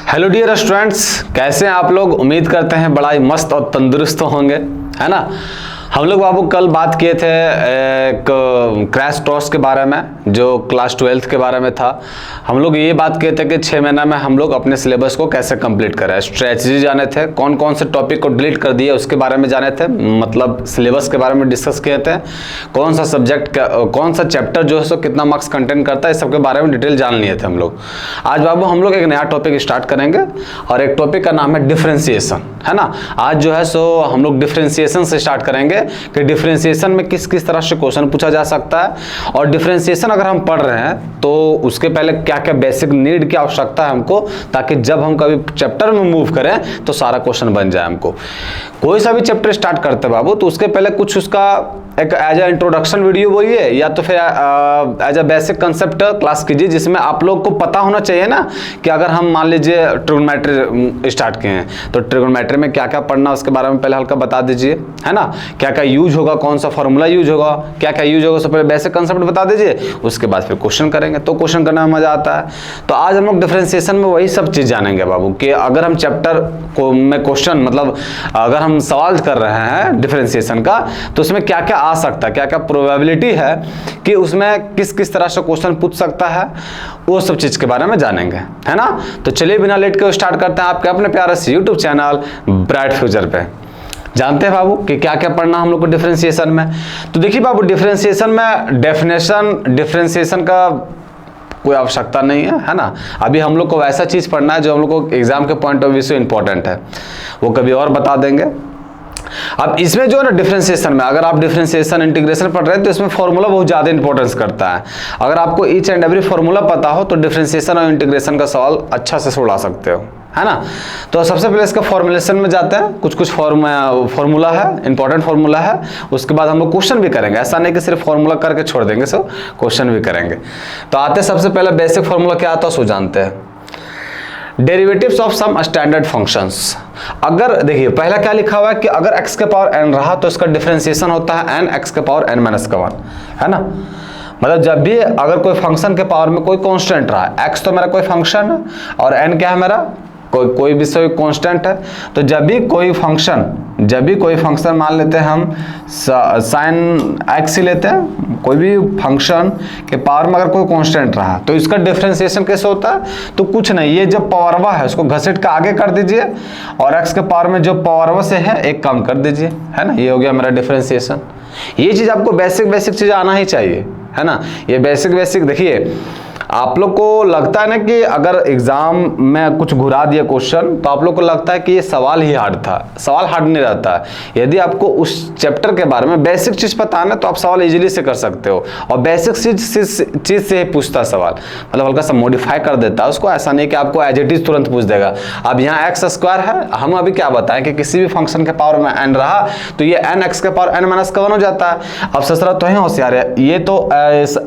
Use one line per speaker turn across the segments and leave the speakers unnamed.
Hello dear students, कैसे हैं आप लोग। उम्मीद करते हैं बड़ा ही मस्त और तंदुरुस्त होंगे, है ना। हम लोग बाबू कल बात किए थे एक क्रैश कोर्स के बारे में जो क्लास 12th के बारे में था। हम लोग ये बात किए थे कि 6 महीना में हम लोग अपने सिलेबस को कैसे कंप्लीट करें। स्ट्रेटजी जाने थे, कौन कौन से टॉपिक को डिलीट कर दिए उसके बारे में जाने थे, मतलब सिलेबस के बारे में डिस्कस किए थे। कौन सा सब्जेक्ट कौन सा चैप्टर जो है सो कितना मार्क्स कंटेंट करता है, इस सब के बारे में डिटेल जान लिए थे हम लोग। आज बाबू हम लोग एक नया टॉपिक स्टार्ट करेंगे और एक टॉपिक का नाम है डिफरेंशिएशन, है ना। आज जो है सो हम लोग डिफरेंशिएशन से स्टार्ट करेंगे कि डिफरेंशिएशन में किस किस तरह से क्वेश्चन पूछा जा सकता है, और डिफरेंशिएशन अगर हम पढ़ रहे हैं तो उसके पहले क्या क्या बेसिक नीड की आवश्यकता है हमको, ताकि जब हम कभी चैप्टर में मूव करें तो सारा क्वेश्चन बन जाए हमको। कोई सा भी चैप्टर स्टार्ट करते बाबू तो उसके पहले कुछ उसका एक एज ए इंट्रोडक्शन वीडियो बोलिए या तो फिर as a basic concept class कीजिए, जिसमें आप लोग को पता होना चाहिए ना कि अगर हम मान लीजिए ट्रिगोनोमेट्री स्टार्ट किए हैं तो ट्रिगोनोमेट्री में क्या क्या पढ़ना उसके बारे में पहले हल्का बता दीजिए, है ना। क्या क्या यूज होगा, कौन सा फॉर्मूला यूज होगा, क्या क्या यूज होगा, उससे पहले बेसिक कंसेप्ट बता दीजिए। उसके बाद फिर क्वेश्चन करेंगे तो क्वेश्चन करने में मजा आता है। तो आज हम लोग डिफरेंशिएशन में वही सब चीज जानेंगे बाबू कि अगर हम चैप्टर को में क्वेश्चन मतलब अगर हम सवाल कर रहे हैं डिफरेंशिएशन का तो उसमें क्या क्या आ सकता है, क्या क्या प्रोबेबिलिटी है कि उसमें किस किस तरह से क्वेश्चन पूछ सकता है, वो सब चीज के बारे में जानेंगे, है ना। तो चलिए बिना लेट के स्टार्ट करते हैं आपके अपने प्यारे से यूट्यूब चैनल ब्राइट फ्यूचर पे। जानते हैं बाबू कि क्या क्या पढ़ना हम लोग को डिफरेंशिएशन में। तो देखिए बाबू डिफरेंशिएशन में डिफरेंशिएशन का कोई आवश्यकता नहीं है ना। अभी हम लोग को वैसा चीज पढ़ना है जो हम लोग को एग्जाम के पॉइंट ऑफ व्यू से इंपॉर्टेंट है, वो कभी और बता देंगे। अब इसमें जो है ना डिफरेंशिएशन में अगर आप डिफरेंशिएशन इंटीग्रेशन पढ़ रहे हैं तो इसमें फॉर्मूला बहुत ज्यादा इंपॉर्टेंस करता है। अगर आपको ईच एंड एवरी फॉर्मूला पता हो तो डिफरेंशिएशन और इंटीग्रेशन का सवाल अच्छा से उड़ा सकते हो, है ना। तो सबसे पहले इसका फॉर्मुलेशन में जाते हैं। कुछ कुछ फॉर्मूला है, इंपॉर्टेंट फॉर्मूला है। उसके बाद हम लोग क्वेश्चन भी करेंगे, ऐसा नहीं कि सिर्फ फॉर्मूला करके छोड़ देंगे, सो क्वेश्चन भी करेंगे। तो आते सबसे पहले बेसिक फॉर्मूला क्या आता है सो जानते हैं। Derivatives of some standard functions. अगर देखिए पहला क्या लिखा हुआ है कि अगर x के पावर n रहा तो इसका डिफरेंशिएशन होता है n x के पावर n माइनस का 1, है ना। मतलब जब भी अगर कोई फंक्शन के पावर में कोई कांस्टेंट रहा, x तो मेरा कोई फंक्शन है और n क्या है मेरा कोई भी कोई कांस्टेंट है, तो जब भी कोई फंक्शन मान लेते हैं हम साइन x ही लेते हैं, कोई भी फंक्शन के पावर में अगर कोई कांस्टेंट रहा तो इसका डिफरेंशिएशन कैसे होता है। तो कुछ नहीं, ये जो पावरवा है उसको घसीट के आगे कर दीजिए और x के पावर में जो पावरवा से है एक कम कर दीजिए, है ना। ये हो गया मेरा डिफरेंशिएशन। ये चीज आपको बेसिक चीज आना ही चाहिए, है ना। ये बेसिक देखिए आप लोग को लगता है ना कि अगर एग्जाम में कुछ घुरा दिया क्वेश्चन तो आप लोग को लगता है कि ये सवाल ही हार्ड था। सवाल हार्ड नहीं रहता है। यदि आपको उस चैप्टर के बारे में बेसिक चीज पता है ना तो आप सवाल इजीली से कर सकते हो, और बेसिक चीज से ही पूछता है सवाल, मतलब हल्का सा मॉडिफाई कर देता है उसको। ऐसा नहीं कि आपको एज इट इज तुरंत पूछ देगा। अब यहाँ एक्स स्क्वायर है, हम अभी क्या बताएं कि किसी भी फंक्शन के पावर में n रहा तो ये n x के पावर n माइनस का 1 हो जाता है। अब ससरा तो है होशियार है, ये तो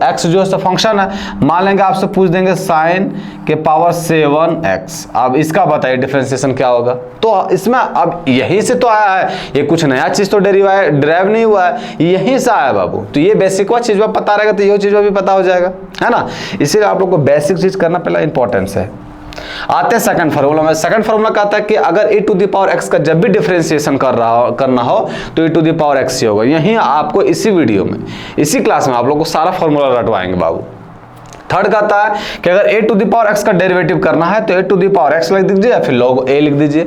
x जो है फंक्शन है, मान लेंगे आपसे पूछ देंगे साइन के पावर 7x। अब इसका बताइए डिफरेंशिएशन क्या होगा। तो इसमें अब यहीं से तो आया है, ये कुछ नया चीज तो डिराइव नहीं हुआ है, यहीं से आया बाबू। तो ये बेसिक चीज में पता रहेगा तो ये चीज भी पता हो जाएगा, है ना। इसीलिए आप लोग को बेसिक चीज करना पहला इंपॉर्टेंस है। आते हैं सेकंड फार्मूला में। सेकंड फार्मूला कहता है कि अगर e to the power x का जब भी डिफरेंशिएशन करना हो तो e to the power x ही होगा। यहीं आपको इसी वीडियो में इसी क्लास में आप लोग को सारा फार्मूला रटवाएंगे बाबू। थर्ड कहता है कि अगर a to the power x का डेरिवेटिव करना है तो a to the power x लिख दीजिए या फिर log a लिख दीजिए।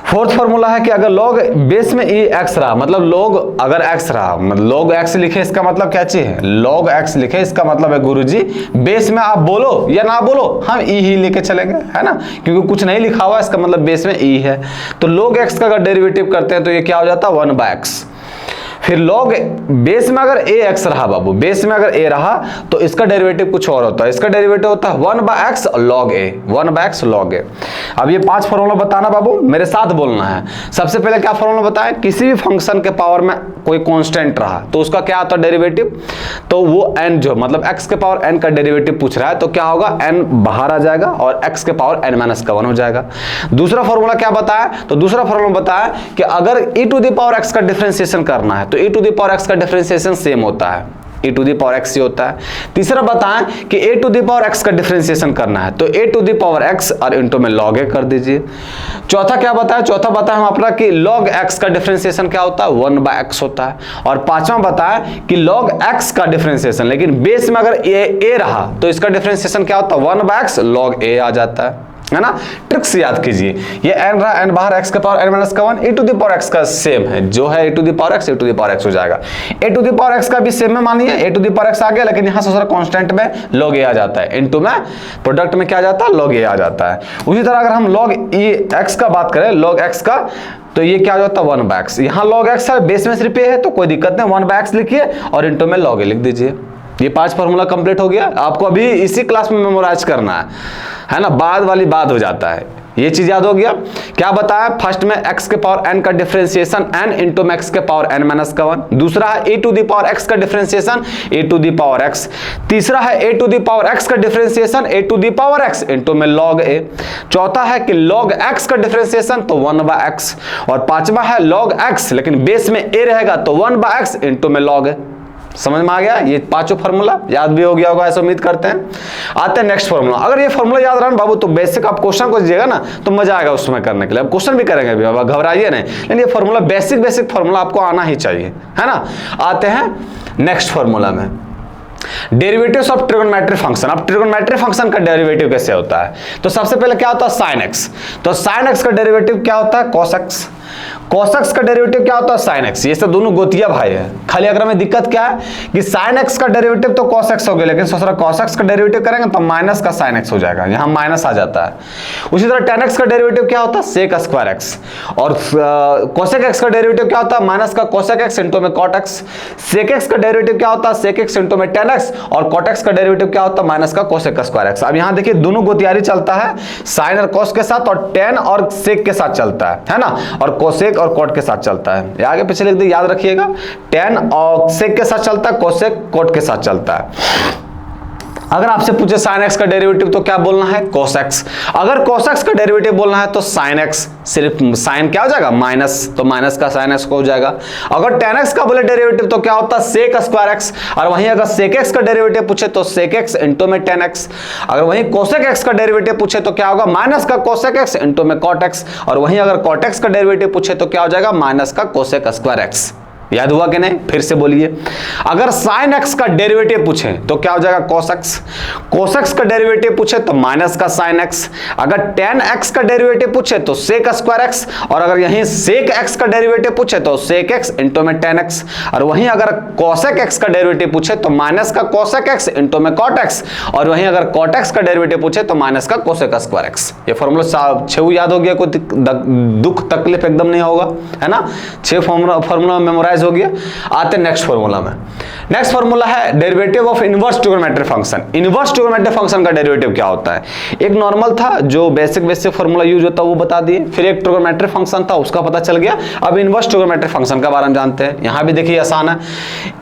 फोर्थ फॉर्मूला है कि अगर log बेस में e x रहा, मतलब log अगर x रहा, मतलब log x लिखे इसका मतलब क्या चीज है, log x लिखे इसका मतलब है गुरुजी बेस में आप बोलो या ना बोलो हम e ही लेके चलेंगे, है ना, क्योंकि कुछ नहीं लिखा हुआ इसका मतलब बेस में e है। तो log x का अगर डेरिवेटिव करते हैं तो ये क्या हो जाता है 1/x। फिर log बेस में अगर ax रहा बाबू, बेस में अगर a रहा तो इसका डेरिवेटिव कुछ और होता है। इसका डेरिवेटिव होता है 1/x log a, 1/x log a। अब ये 5 फॉर्मूला बताना बाबू, मेरे साथ बोलना है। सबसे पहले क्या फॉर्मूला बताएं, किसी भी फंक्शन के पावर में कोई कांस्टेंट रहा तो उसका क्या आता है डेरिवेटिव, तो वो n जो मतलब x के पावर n का डेरिवेटिव पूछ रहा है तो क्या होगा n बाहर आ जाएगा और x के पावर n माइनस का 1 हो जाएगा। दूसरा फॉर्मूला क्या बताया, तो दूसरा फॉर्मूला बताया कि अगर e to the power x का डिफरेंशिएशन करना है तो e to the power x का डिफरेंशिएशन सेम होता है e to the power x ही होता है। तीसरा बताएं कि a to the power x का डिफरेंशिएशन करना है तो a to the power x और इनटू में log a कर दीजिए। चौथा क्या बताया, चौथा बताया हम अपना कि log x का डिफरेंशिएशन क्या होता है 1/x होता है। और पांचवा बताया कि log x का डिफरेंशिएशन, लेकिन बेस में अगर a रहा तो इसका डिफरेंशिएशन क्या होता है 1/x log a आ जाता है ना। ट्रिक्स याद कीजिए, ये n रहा, n बाहर x का पावर n माइनस का 1, e to the power x का सेम है, जो है e to the power x e to the power x हो जाएगा। e to the power x का भी सेम में मानिए, e to the power x आ गया, लेकिन यहां से सारा कांस्टेंट में log a आ जाता है, इनटू में प्रोडक्ट में क्या आ जाता है log a आ जाता है। उसी तरह अगर हम log x का बात करें, log x का, तो ये क्या होता है 1/x, यहाँ log x है, बेस में सिर्फ a है तो कोई दिक्कत नहीं, 1/x लिखिए और इनटू में log a लिख दीजिए। ये 5 फॉर्मूला कंप्लीट हो गया। आपको अभी इसी क्लास में मेमोराइज करना है ना, बाद वाली बात हो जाता है। ये चीज याद हो गया। क्या बताया, फर्स्ट में x के पावर n का डिफरेंशिएशन n इंटू में x के पावर n माइनस का 1। दूसरा है a to the power x का differentiation a to the power x। तीसरा है a to the power x का differentiation a to the power x into में log a। चौथा है कि log x का डिफरेंशिएशन तो 1/x। और पांचवा है log x, लेकिन बेस में a रहेगा तो 1/x इंटू में log a। समझ में आ गया, ये पांचों फार्मूला याद भी हो गया होगा, ऐसा उम्मीद करते हैं। आते हैं नेक्स्ट फार्मूला। अगर ये फार्मूला याद रहा बाबू तो बेसिक आप क्वेश्चन को दीजिएगा ना तो मजा आएगा उसमें करने के लिए। अब क्वेश्चन भी करेंगे अभी, अब घबराइए नहीं, लेकिन ये फार्मूला बेसिक फार्मूला आपको आना ही चाहिए, है ना। आते हैं नेक्स्ट फार्मूला में, डेरिवेटिव्स ऑफ ट्रिगोनोमेट्रिक फंक्शन। अब ट्रिगोनोमेट्रिक फंक्शन का डेरिवेटिव कैसे होता है, तो सबसे पहले क्या होता है sin x। तो sin x का डेरिवेटिव क्या होता है cos x। cos x का डेरिवेटिव क्या होता है sin x। ये सब दोनों गोतिया भाई है। खाली अगर में दिक्कत क्या है कि sin x का डेरिवेटिव तो cos x हो गया, लेकिन सोच रहा cos x का डेरिवेटिव करेंगे तो माइनस का sin x हो जाएगा, यहाँ माइनस आ जाता है। उसी तरह tan x का डेरिवेटिव क्या होता है sec स्क्वायर x। और cosec x का डेरिवेटिव क्या होता है माइनस का cosec x इंटू में cot x। sec x का डेरिवेटिव क्या होता है sec x इंटू में tan x। और cot x का डेरिवेटिव क्या होता है माइनस का cosec स्क्वायर x। अब यहाँ देखिए दोनों गोतियारी चलता है, sin और cos के साथ, और tan और sec के साथ चलता है ना, और cosec और cot के साथ चलता है। ये आगे पीछे लिख दी, याद रखिएगा, tan और sec के साथ चलता है, cosec cot के साथ चलता है। अगर आपसे पूछे sin x का डेरिवेटिव तो क्या बोलना है cos x। अगर cos x का डेरिवेटिव बोलना है तो sin x, सिर्फ sin क्या हो जाएगा माइनस, तो माइनस का sin x हो जाएगा। अगर tan x का बोले डेरिवेटिव तो क्या होता है sec स्क्वायर x। और वहीं अगर sec x का डेरिवेटिव पूछे तो sec x इंटू में tan x। अगर वहीं cosec x का डेरिवेटिव पूछे तो क्या होगा माइनस का cosec x इंटू में cot x। और वहीं अगर cot x का डेरिवेटिव पूछे तो क्या हो जाएगा माइनस का cosec स्क्वायर x। याद हुआ कि नहीं, फिर से बोलिए। अगर sin x का डेरिवेटिव पूछे तो क्या हो जाएगा cos x। cos x का डेरिवेटिव पूछे तो माइनस का sin x। अगर tan x का डेरिवेटिव पूछे तो sec स्क्वायर x। और अगर यहीं sec x का डेरिवेटिव पूछे तो sec x इंटू में tan x। और वहीं अगर cosec x का डेरिवेटिव पूछे तो माइनस का cosec x इंटू में cot x। और वहीं अगर cot x का डेरिवेटिव पूछे तो माइनस का cosec स्क्वायर x। ये फॉर्मूला 6 याद हो गया, कोई दुख तकलीफ एकदम नहीं होगा, है ना। 6 फॉर्मूला मेमोराइज हो गया। आते नेक्स्ट फार्मूला में। नेक्स्ट फार्मूला है derivative of inverse trigonometric function. Inverse trigonometric function का डेरिवेटिव क्या होता है। एक नॉर्मल था जो बेसिक फार्मूला यूज होता है वो बता दिए, फिर एक ट्रिगोनोमेट्रिक फंक्शन था उसका पता चल गया। अब इनवर्स ट्रिगोनोमेट्रिक फंक्शन के बारे में जानते हैं। यहां भी देखिए आसान है,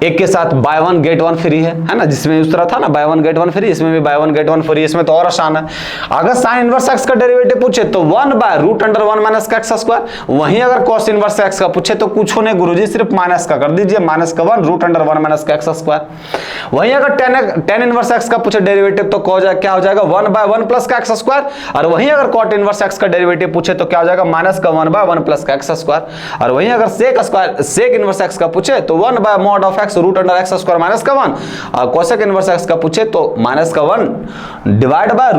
एक के साथ बाय 1 गेट 1 फ्री है ना, जिसमें उस तरह था ना बाय 1 गेट 1 फ्री, इसमें भी बाय 1 गेट 1 फ्री, इसमें तो और आसान है। अगर sin इनवर्स x का डेरिवेटिव पूछे तो 1/√1 माइनस का x स्क्वायर। वहीं अगर cos इनवर्स x का पूछे तो कुछ नहीं गुरुजी, सिर्फ माइनस का कर दीजिए, माइनस का 1√1 माइनस का x स्क्वायर। वहीं अगर tan इनवर्स x का पूछे डेरिवेटिव तो क्या हो जाएगा 1/1 प्लस का x स्क्वायर। और वहीं अगर cot इनवर्स x का डेरिवेटिव पूछे तो क्या हो जाएगा माइनस का 1/1 प्लस का x स्क्वायर। और वहीं अगर sec इनवर्स x का पूछे तो 1/mod(x) स्क्वायर माइनस का 1। और cosec इनवर्स x का पूछे तो माइनस का 1 डिवाइड बाय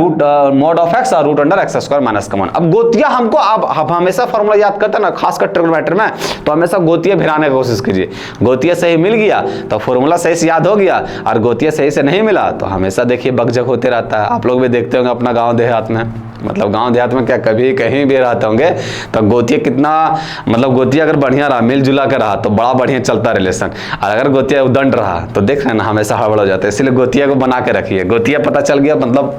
mod(x) और √x स्क्वायर माइनस का 1। अब गोतिया हमको आप हमेशा फॉर्मूला याद करते हैं ना, खासकर ट्रिगोनोमेट्री में, तो हमेशा गोतिया भिराने की कोशिश कीजिए। गोतिया सही मिल गया तो फॉर्मूला सही से याद हो गया, और गोतिया सही से नहीं मिला तो हमेशा देखिए बकझक होते रहता है। आप लोग भी देखते होंगे अपना गांव देहात में, मतलब गांव देहात में क्या कभी कहीं भी रहते होंगे तो गोतिया कितना, मतलब गोतिया अगर बढ़िया रहा, मिलजुला कर रहा तो बड़ा बढ़िया चलता रिलेशन। और अगर गोतिया उदंड रहा तो देख रहे हैं ना हमेशा हड़बड़ हो जाता है। इसलिए गोतिया को बना के रखिए, गोतिया पता चल गया मतलब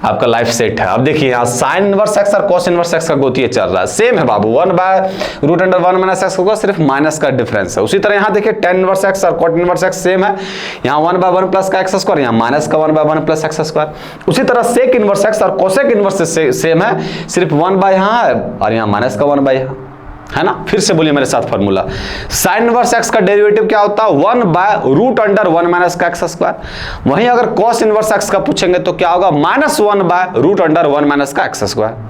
आपका लाइफ सेट है। अब देखिए यहाँ sin इनवर्स x और cos इनवर्स x का गोतिया चल रहा है, सेम है बाबू, 1/√1 माइनस x होगा, सिर्फ माइनस का डिफरेंस है। उसी तरह यहाँ देखिए tan इनवर्स x और cot इनवर्स x सेम है, यहाँ 1/1 प्लस का x स्क्वायर, यहाँ माइनस का 1/1 प्लस x स्क्वायर। उसी तरह sec इनवर्स x और cosec इनवर्स सेम है, सिर्फ 1 बाय यहाँ है और यहाँ माइनस का 1 बाय यहाँ। है ना। फिर से बोलिए मेरे साथ फॉर्मूला, साइन इनवर्स एक्स का डेरिवेटिव क्या होता है 1 बाय रूट अंडर 1 माइनस का एक्स स्क्वायर। वहीं अगर कॉस इनवर्स एक्स का पूछेंगे तो क्या होगा -1 बाय रूट अंडर 1 माइनस का एक्स स्क्वायर।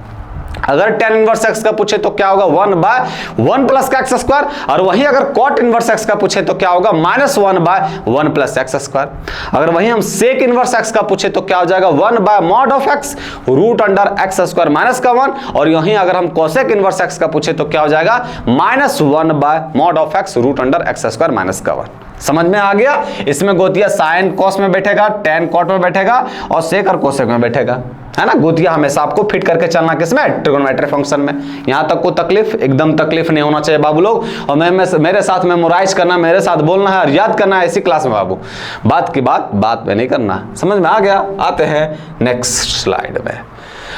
अगर tan इनवर्स एक्स का पूछे तो क्या होगा 1 बाय 1 प्लस का एक्स स्क्वायर। और वहीं अगर cot इनवर्स एक्स का पूछे तो क्या होगा -1 बाय 1 प्लस एक्स स्क्वायर। अगर वहीं हम सेक इनवर्स एक्स का पूछे तो क्या हो जाएगा 1 by mod of x root under x square minus का 1। और यहीं अगर हम कोसेक इनवर्स एक्स का पूछे तो क्या हो जाएगा -1 by mod of x root under x square minus का 1। समझ में आ गया। इसमें गोतिया साइन कॉस में बैठेगा, tan कॉट में बैठेगा और सेक और कोसेक में बैठेगा, है ना। गोतिया हमेशा आपको फिट करके चलना किसमें, ट्रिगोनोमेट्रिक फंक्शन में। यहां तक को तकलीफ एकदम तकलीफ नहीं होना चाहिए बाबू लोग। और मेरे साथ मेमोराइज करना, मेरे साथ बोलना है और याद करना है इसी क्लास में बाबू। बात की बात में नहीं करना। समझ में आ गया। आते हैं नेक्स्ट स्लाइड में।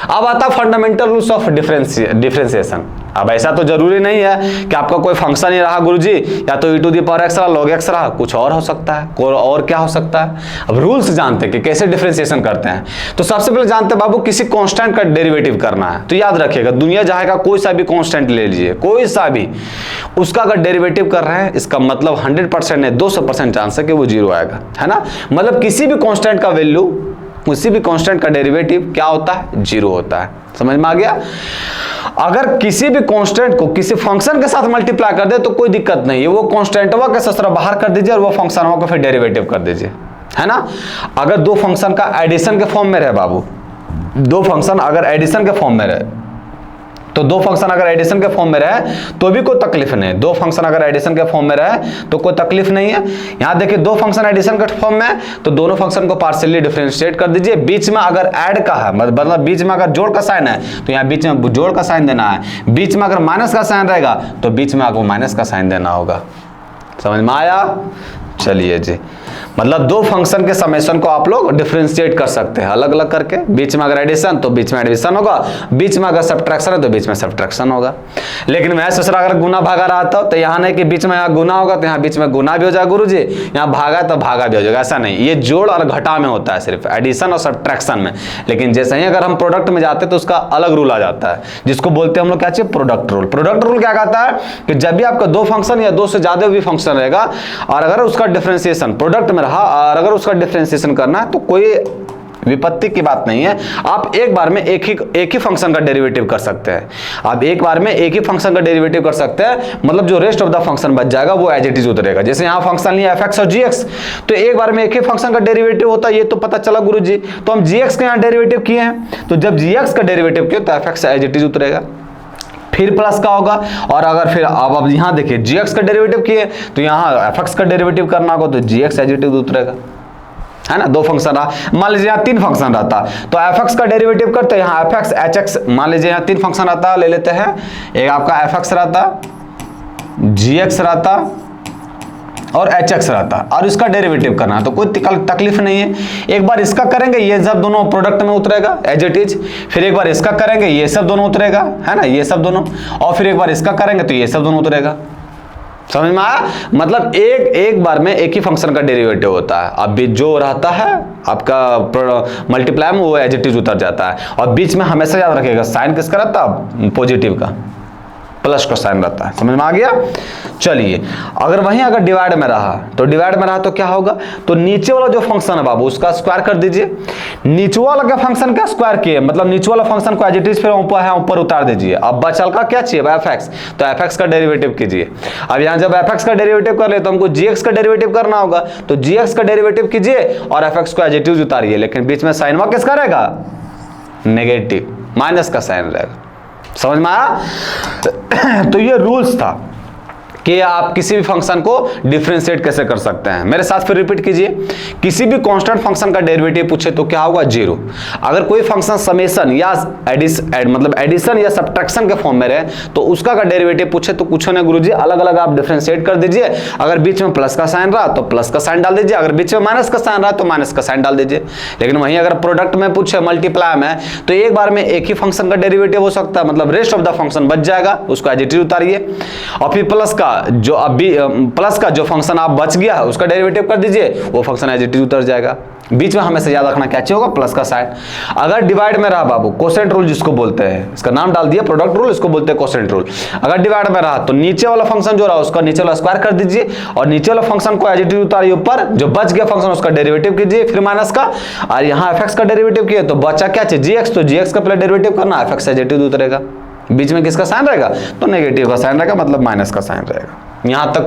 अब आता फंडामेंटल रूल्स ऑफ डिफरेंशिएशन। अब ऐसा तो जरूरी नहीं है कि आपका कोई फंक्शन ही रहा गुरुजी, या तो e to the power x रहा, log x रहा, कुछ और हो सकता है, कोई और क्या हो सकता है। अब रूल्स जानते हैं कि कैसे डिफरेंशिएशन करते हैं। तो सबसे पहले जानते हैं बाबू किसी कांस्टेंट का डेरिवेटिव करना है तो याद रखिएगा, दुनिया जहां का कोई सा भी कांस्टेंट ले लीजिए, कोई सा भी, उसका अगर डेरिवेटिव कर रहे हैं इसका मतलब 100% नहीं 200% चांस है कि वो जीरो आएगा, है ना। मतलब किसी भी कांस्टेंट का वैल्यू, किसी भी कांस्टेंट का डेरिवेटिव क्या होता है, जीरो होता है। समझ में आ गया। अगर किसी भी कांस्टेंट को किसी फंक्शन के साथ मल्टीप्लाई कर दे तो कोई दिक्कत नहीं है, वो कांस्टेंटवा के ससुरा बाहर कर दीजिए और वो फंक्शनवा को फिर डेरिवेटिव कर दीजिए, है ना। अगर दो फंक्शन का एडिशन के फॉर्म में रहे बाबू, दो फंक्शन अगर एडिशन के फॉर्म में रहे तो दो फंक्शन अगर एडिशन के फॉर्म में रहे तो भी कोई तकलीफ नहीं। दो फंक्शन अगर एडिशन के फॉर्म में रहे तो कोई तकलीफ नहीं है। यहां देखिए दो फंक्शन एडिशन के फॉर्म में तो दोनों फंक्शन को पार्शियली डिफरेंशिएट कर दीजिए। बीच में अगर ऐड का है, मतलब बीच में अगर जोड़ का साइन है तो यहाँ बीच में जोड़ का साइन देना है। बीच में अगर माइनस का साइन रहेगा तो बीच में आपको माइनस का साइन देना होगा। समझ में आया। चलिए जी, मतलब दो फंक्शन के समेशन को आप लोग डिफरेंशिएट कर सकते हैं अलग अलग करके। बीच में अगर एडिशन तो बीच में एडिशन होगा, बीच में अगर सब्ट्रैक्शन है तो बीच में सब्ट्रैक्शन होगा। लेकिन मैं सोच रहा अगर गुना भागा रहा था तो यहाँ नहीं कि बीच में यहाँ गुना होगा तो यहाँ बीच में गुना भी हो जाएगा गुरुजी, यहाँ भागा तो भागा भी हो जाएगा, ऐसा नहीं। ये जोड़ और घटा में होता है, सिर्फ एडिशन और सब्ट्रैक्शन में। लेकिन जैसे ही अगर हम प्रोडक्ट में जाते हैं तो उसका अलग रूल आ जाता है, जिसको बोलते हैं हम लोग क्या चाहिए, प्रोडक्ट रूल। प्रोडक्ट रूल क्या कहता है कि जब भी आपका दो फंक्शन या दो से ज्यादा भी फंक्शन रहेगा और अगर उसका डिफरेंशिएशन प्रोडक्ट में रहा और अगर उसका डिफरेंशिएशन करना है तो कोई विपत्ति की बात नहीं है। आप एक बार में एक ही फंक्शन का डेरिवेटिव कर सकते हैं। आप एक बार में एक ही फंक्शन का डेरिवेटिव कर सकते हैं, मतलब जो रेस्ट ऑफ द फंक्शन बच जाएगा वो एज इट इज उतरेगा। जैसे यहाँ फंक्शन लिया fx और gx, तो एक बार में एक ही फंक्शन का डेरिवेटिव होता है, ये तो पता चला गुरुजी। तो हम gx का यहाँ डेरिवेटिव किए हैं, तो जब gx का डेरिवेटिव किए तो fx एज इट इज उतरेगा, फिर प्लस का होगा। और अगर फिर अब यहाँ देखिए gx का डेरिवेटिव किए तो यहाँ fx का डेरिवेटिव करना होगा तो gx एज इट इज उतरेगा, है ना। दो फंक्शन रहा, मान लीजिए यहाँ तीन फंक्शन रहता तो fx का डेरिवेटिव करते यहाँ fx hx, मान लीजिए यहाँ तीन फंक्शन रहता, ले लेते हैं। एक आपका fx रहता, gx रहता और hx रहता और इसका डेरिवेटिव करना तो कोई तकलीफ नहीं है। एक बार इसका करेंगे ये सब दोनों प्रोडक्ट में उतरेगा एज इट इज, फिर एक बार इसका करेंगे ये सब दोनों उतरेगा, है ना, ये सब दोनों, और फिर एक बार इसका करेंगे तो ये सब दोनों उतरेगा। समझ में आया। मतलब एक बार में एक ही फंक्शन का डेरिवेटिव होता है। अब जो रहता है आपका मल्टीप्लाई में वो एज इट इज उतर जाता है। और बीच में हमेशा याद रखिएगा साइन किसका रहता है, पॉजिटिव का, प्लस का साइन रहता है। समझ में आ गया। चलिए अगर वहीं अगर डिवाइड में रहा तो क्या होगा, तो नीचे वाला जो फंक्शन है बाबू उसका स्क्वायर कर दीजिए। नीचे वाला का फंक्शन का स्क्वायर किए, मतलब नीचे वाला फंक्शन को एज इट इज फिर ऊपर उतार दीजिए। अब बचल का क्या चाहिए, fx, तो fx का डेरिवेटिव कीजिए। अब यहाँ जब fx का डेरिवेटिव कर ले तो हमको gx का डेरिवेटिव करना होगा, तो gx का डेरिवेटिव कीजिए और fx को एज इट इज उतारिए। लेकिन बीच में साइन किसका रहेगा, नेगेटिव, माइनस का साइन रहेगा। समझ में आया। तो ये रूल्स था कि आप किसी भी फंक्शन को डिफरेंशिएट कैसे कर सकते हैं। मेरे साथ फिर रिपीट कीजिए। किसी भी कांस्टेंट फंक्शन का डेरिवेटिव पूछे तो क्या होगा, जीरो। अगर कोई फंक्शन समेशन या मतलब एडिशन या सब्ट्रैक्शन के फॉर्म में रहे तो उसका का डेरिवेटिव पूछे तो कुछ नहीं गुरुजी, अलग अलग आप डिफरेंशिएट कर दीजिए। अगर बीच में प्लस का साइन रहा तो प्लस का साइन डाल दीजिए, अगर बीच में माइनस का साइन रहा तो माइनस का साइन डाल दीजिए। लेकिन वहीं अगर प्रोडक्ट में पूछे, मल्टीप्लाई में, तो एक बार में एक ही फंक्शन का डेरिवेटिव हो सकता है, मतलब रेस्ट ऑफ द फंक्शन बच जाएगा, उसको एज इट इज उतारिए। और फिर प्लस का जो फंक्शन आप बच गया है उसका डेरिवेटिव कर दीजिए, वो फंक्शन एज इट इज उतर जाएगा। बीच में हमेशा याद रखना क्या चाहिए होगा, प्लस का साइन। अगर डिवाइड में रहा बाबू, कोसेंट रूल जिसको बोलते हैं, इसका नाम डाल दिया प्रोडक्ट रूल, इसको बोलते हैं कोसेंट रूल। अगर डिवाइड में रहा तो नीचे वाला फंक्शन जो रहा उसका नीचे वाला स्क्वायर कर दीजिए और नीचे वाला फंक्शन को एज इट इज उतारिए ऊपर, जो बच गया फंक्शन उसका डेरिवेटिव कीजिए फिर माइनस का, और यहाँ एफ का डेरिवेटिव किए तो बचा क्या चाहिए, जी एक्स, तो जी एक्स का पहले डेरिवेटिव करना, एफ एज इट इज उतरेगा, बीच में किसका साइन रहेगा, तो नेगेटिव का साइन रहेगा, मतलब माइनस का साइन रहेगा। यहां तक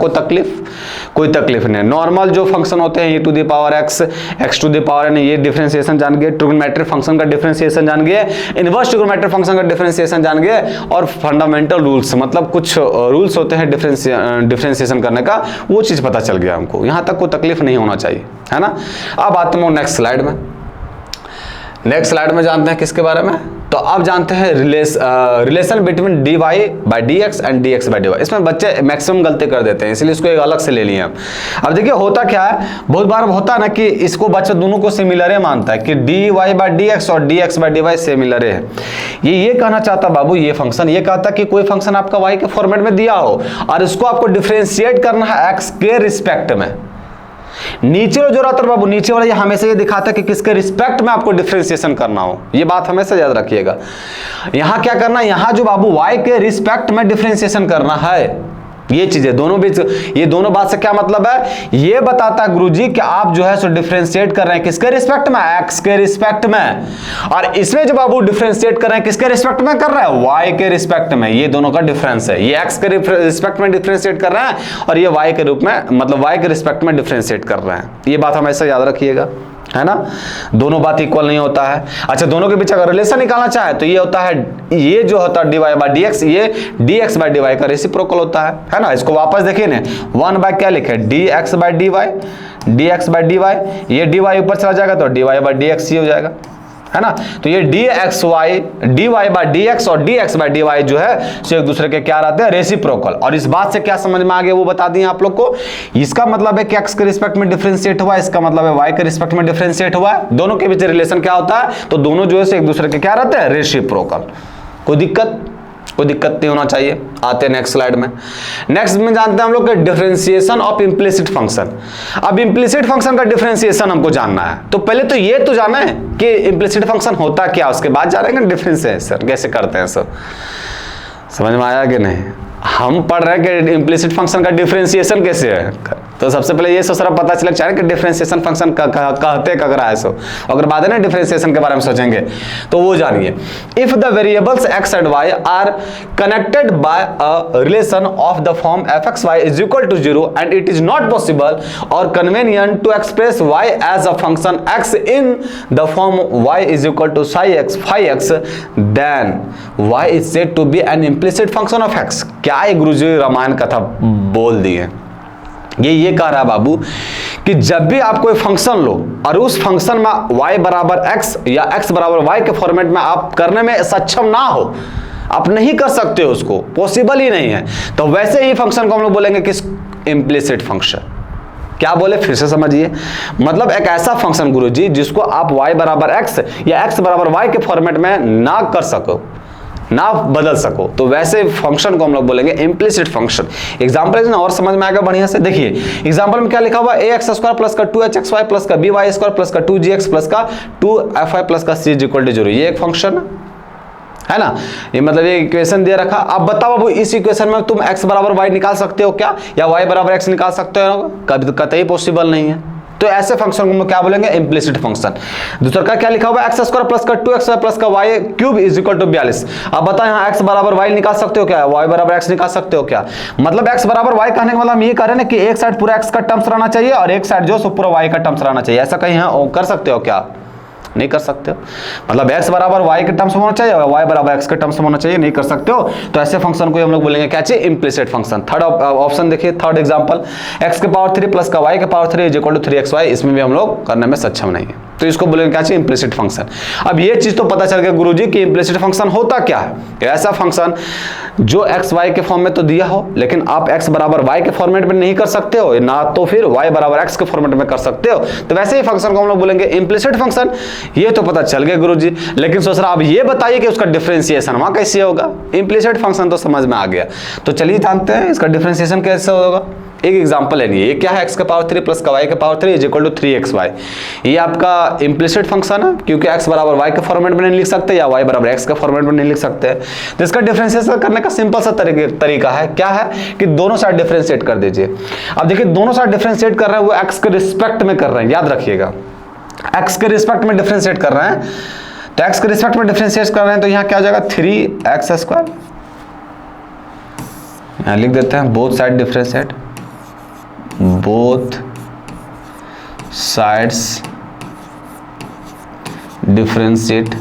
कोई तकलीफ नहीं। नॉर्मल जो फंक्शन होते हैं, e to the power x, x to the power n, ये डिफरेंशिएशन जान गए, ट्रिग्नोमेट्रिक फंक्शन का डिफरेंशिएशन जान गए, इनवर्स ट्रिग्नोमेट्रिक फंक्शन का डिफरेंशिएशन जान गए, और फंडामेंटल रूल्स, मतलब कुछ रूल्स होते हैं डिफरेंशिएशन करने का, वो चीज पता चल गया हमको। यहां तक कोई तकलीफ नहीं होना चाहिए, है ना। अब आते हैं नेक्स्ट स्लाइड में। नेक्स्ट स्लाइड में जानते हैं किसके बारे में, तो अब जानते हैं relation between dy by dx and dx by dy। इसमें बच्चे मैक्सिमम गलती कर देते हैं, इसलिए इसको एक अलग से ले लिए हम। अब देखिए होता क्या है, बहुत बार होता है ना कि इसको बच्चा दोनों को सिमिलर मानता है कि dy बाई dx और dx बाई dy सिमिलर है। ये कहना चाहता बाबू, ये फंक्शन ये कहता कि कोई फंक्शन आपका y के फॉर्मेट में दिया हो और इसको आपको डिफरेंशिएट करना है x के रिस्पेक्ट में। नीचे जो रहता है बाबू, नीचे वाला ये हमेशा ये दिखाता है कि किसके रिस्पेक्ट में आपको डिफरेंशिएशन करना हो, ये बात हमेशा याद रखिएगा। यहां क्या करना है, यहां जो बाबू y के रिस्पेक्ट में डिफरेंशिएशन करना है, ये चीजें दोनों बीच, ये दोनों बात से क्या मतलब है, ये बताता है गुरुजी कि आप जो है सो डिफरेंशिएट कर रहे हैं किसके रिस्पेक्ट में, x के रिस्पेक्ट में, और इसमें जो बाबू डिफरेंशिएट कर रहे हैं किसके रिस्पेक्ट में कर रहे हैं, y के रिस्पेक्ट में। ये दोनों का डिफरेंस है, ये x के रिस्पेक्ट में डिफरेंशिएट कर रहे हैं और ये y के रूप में, मतलब y के रिस्पेक्ट में डिफरेंशिएट कर रहे हैं। ये बात हमेशा याद रखिएगा, है ना। दोनों बात इक्वल नहीं होता है। अच्छा, दोनों के बीच अगर रिलेशन निकालना चाहे तो ये होता है, ये जो होता है dy बाई dx, ये dx बाई dy का रेसिप्रोकल होता है ना। इसको वापस देखिए ना, 1 बाय क्या लिखे, dx by dy, dx by dy, ये dy ऊपर चला जाएगा तो dy बाई dx ही हो जाएगा, है ना। तो ये dy बाई dx और dx बाई dy जो है सो एक दूसरे के क्या रहते हैं, रेसिप्रोकल। और इस बात से क्या समझ में आ गया वो बता दिए आप लोग को। इसका मतलब है कि x के रिस्पेक्ट में डिफरेंशिएट हुआ, इसका मतलब है y के रिस्पेक्ट में डिफरेंशिएट हुआ है। दोनों के बीच रिलेशन क्या होता है, तो दोनों जो है एक दूसरे के क्या रहते हैं, रेसिप्रोकल। कोई दिक्कत नहीं होना चाहिए। आते हैं नेक्स्ट स्लाइड में। नेक्स्ट में जानते हैं हम लोग डिफरेंशिएशन ऑफ इम्प्लिसिट फंक्शन। अब इम्प्लिसिट फंक्शन का डिफरेंशिएशन हमको जानना है, तो पहले तो ये तो जाना है कि इम्प्लिसिट फंक्शन होता क्या, उसके बाद जानेंगे डिफरेंशिएशन कैसे करते हैं। सब समझ में आया कि नहीं। हम पढ़ रहे हैं कि इम्प्लिसिट फंक्शन का डिफरेंशिएशन कैसे है, तो सबसे पहले ये सोच रहा पता चला चाहिए कि डिफरेंशिएशन फंक्शन कहते कग रहा है सो, अगर बाद में डिफरेंशिएशन के बारे में सोचेंगे तो वो जानिए। If the variables x and y are connected by a relation of the form fxy is equal to 0 and it is not possible और convenient to express y as a function x in the form y is equal to psi x phi x, then y is said to be an implicit function of x। क्या है गुरुजी रामायण कथा बोल दिए। ये कह रहा है बाबू कि जब भी आप कोई फंक्शन लो और उस फंक्शन में y बराबर x या x बराबर y के फॉर्मेट में आप करने में सक्षम ना हो, आप नहीं कर सकते हो, उसको पॉसिबल ही नहीं है, तो वैसे ही फंक्शन को हम लोग बोलेंगे किस, इम्प्लिसिट फंक्शन। क्या बोले फिर से समझिए, मतलब एक ऐसा फंक्शन गुरुजी जिसको आप y बराबर x या x बराबर y के फॉर्मेट में ना कर सको, ना बदल सको, तो वैसे फंक्शन को हम लोग बोलेंगे इम्प्लिसिट फंक्शन। एग्जांपल और समझ में आएगा बढ़िया से। देखिए एग्जांपल में क्या लिखा हुआ, ax स्क्वायर प्लस का 2hxy प्लस का by स्क्वायर प्लस का 2gx प्लस का 2fy प्लस का c इक्वल टू 0। ये एक फंक्शन है ना। ये मतलब ये इक्वेशन दे रखा। अब बताओ बाबू इस इक्वेशन में तुम x बराबर y निकाल सकते हो क्या, या y बराबर x निकाल सकते हो, कभी कतई पॉसिबल नहीं है। तो ऐसे फंक्शन को हम क्या बोलेंगे, इम्प्लिसिट फंक्शन। दूसरा का क्या लिखा हुआ है, एक्स स्क्वायर प्लस का 2xy प्लस का y cube is equal to 42। अब बताओ यहाँ x बराबर y निकाल सकते हो क्या, y बराबर x निकाल सकते हो क्या। मतलब x बराबर y कहने का मतलब हम ये कह रहे हैं ना कि एक साइड पूरा x का टर्म्स रहना चाहिए और एक साइड जो पूरा y का टर्म्स रहना चाहिए। ऐसा कहीं कर सकते हो क्या, नहीं कर सकते हो। मतलब x बराबर y के टर्म्स में होना चाहिए और y बराबर x के टर्म्स में होना चाहिए, नहीं कर सकते हो। तो ऐसे फंक्शन को हम लोग बोलेंगे क्या चाहिए, इम्प्लिसिट फंक्शन। थर्ड ऑप्शन देखिए, थर्ड एग्जांपल, x के पावर 3 प्लस का y के power 3 is equal to 3xy, इसमें भी हम लोग करने में सक्षम नहीं है, तो इसको बोलेंगे क्या चाहिए, इम्प्लिसिट फंक्शन। अब ये चीज तो पता चल गया गुरुजी कि इम्प्लिसिट फंक्शन होता क्या है, ऐसा फंक्शन जो x y के फॉर्म में तो दिया हो लेकिन आप x बराबर y के फॉर्मेट में नहीं कर सकते हो, ना तो फिर y बराबर x के फॉर्मेट में कर सकते हो, तो वैसे ही फंक्शन को हम लोग बोलेंगे इम्प्लिसिट फंक्शन। ये तो पता चल गया गुरुजी, लेकिन सोच रहा अब ये बताइए कि उसका डिफरेंशिएशन वहां कैसे होगा। इम्प्लिसिट फंक्शन तो समझ में आ गया, तो चलिए जानते हैं इसका डिफरेंशिएशन कैसे होगा। एक एग्जांपल लेनी है। ये क्या है, x का पावर 3 प्लस का y का power 3 is equal to 3xy। ये आपका इम्प्लिसिट फंक्शन है, क्योंकि x बराबर y के फॉर्मेट में नहीं लिख सकते या y बराबर x के फॉर्मेट में नहीं लिख सकते। तो इसका डिफरेंशिएशन करने का सिंपल सा तरीका है, क्या है कि दोनों साइड डिफरेंशिएट कर दीजिए। अब देखिए दोनों साइड डिफरेंशिएट कर रहे हैं, वो x के रिस्पेक्ट में कर रहे हैं, याद रखिएगा x के रिस्पेक्ट में डिफरेंशिएट कर रहे हैं। तो x के रिस्पेक्ट में डिफरेंशिएट कर रहे हैं तो यहाँ क्या हो जाएगा 3x²। यहाँ लिख देते हैं both side differentiate, both sides differentiate,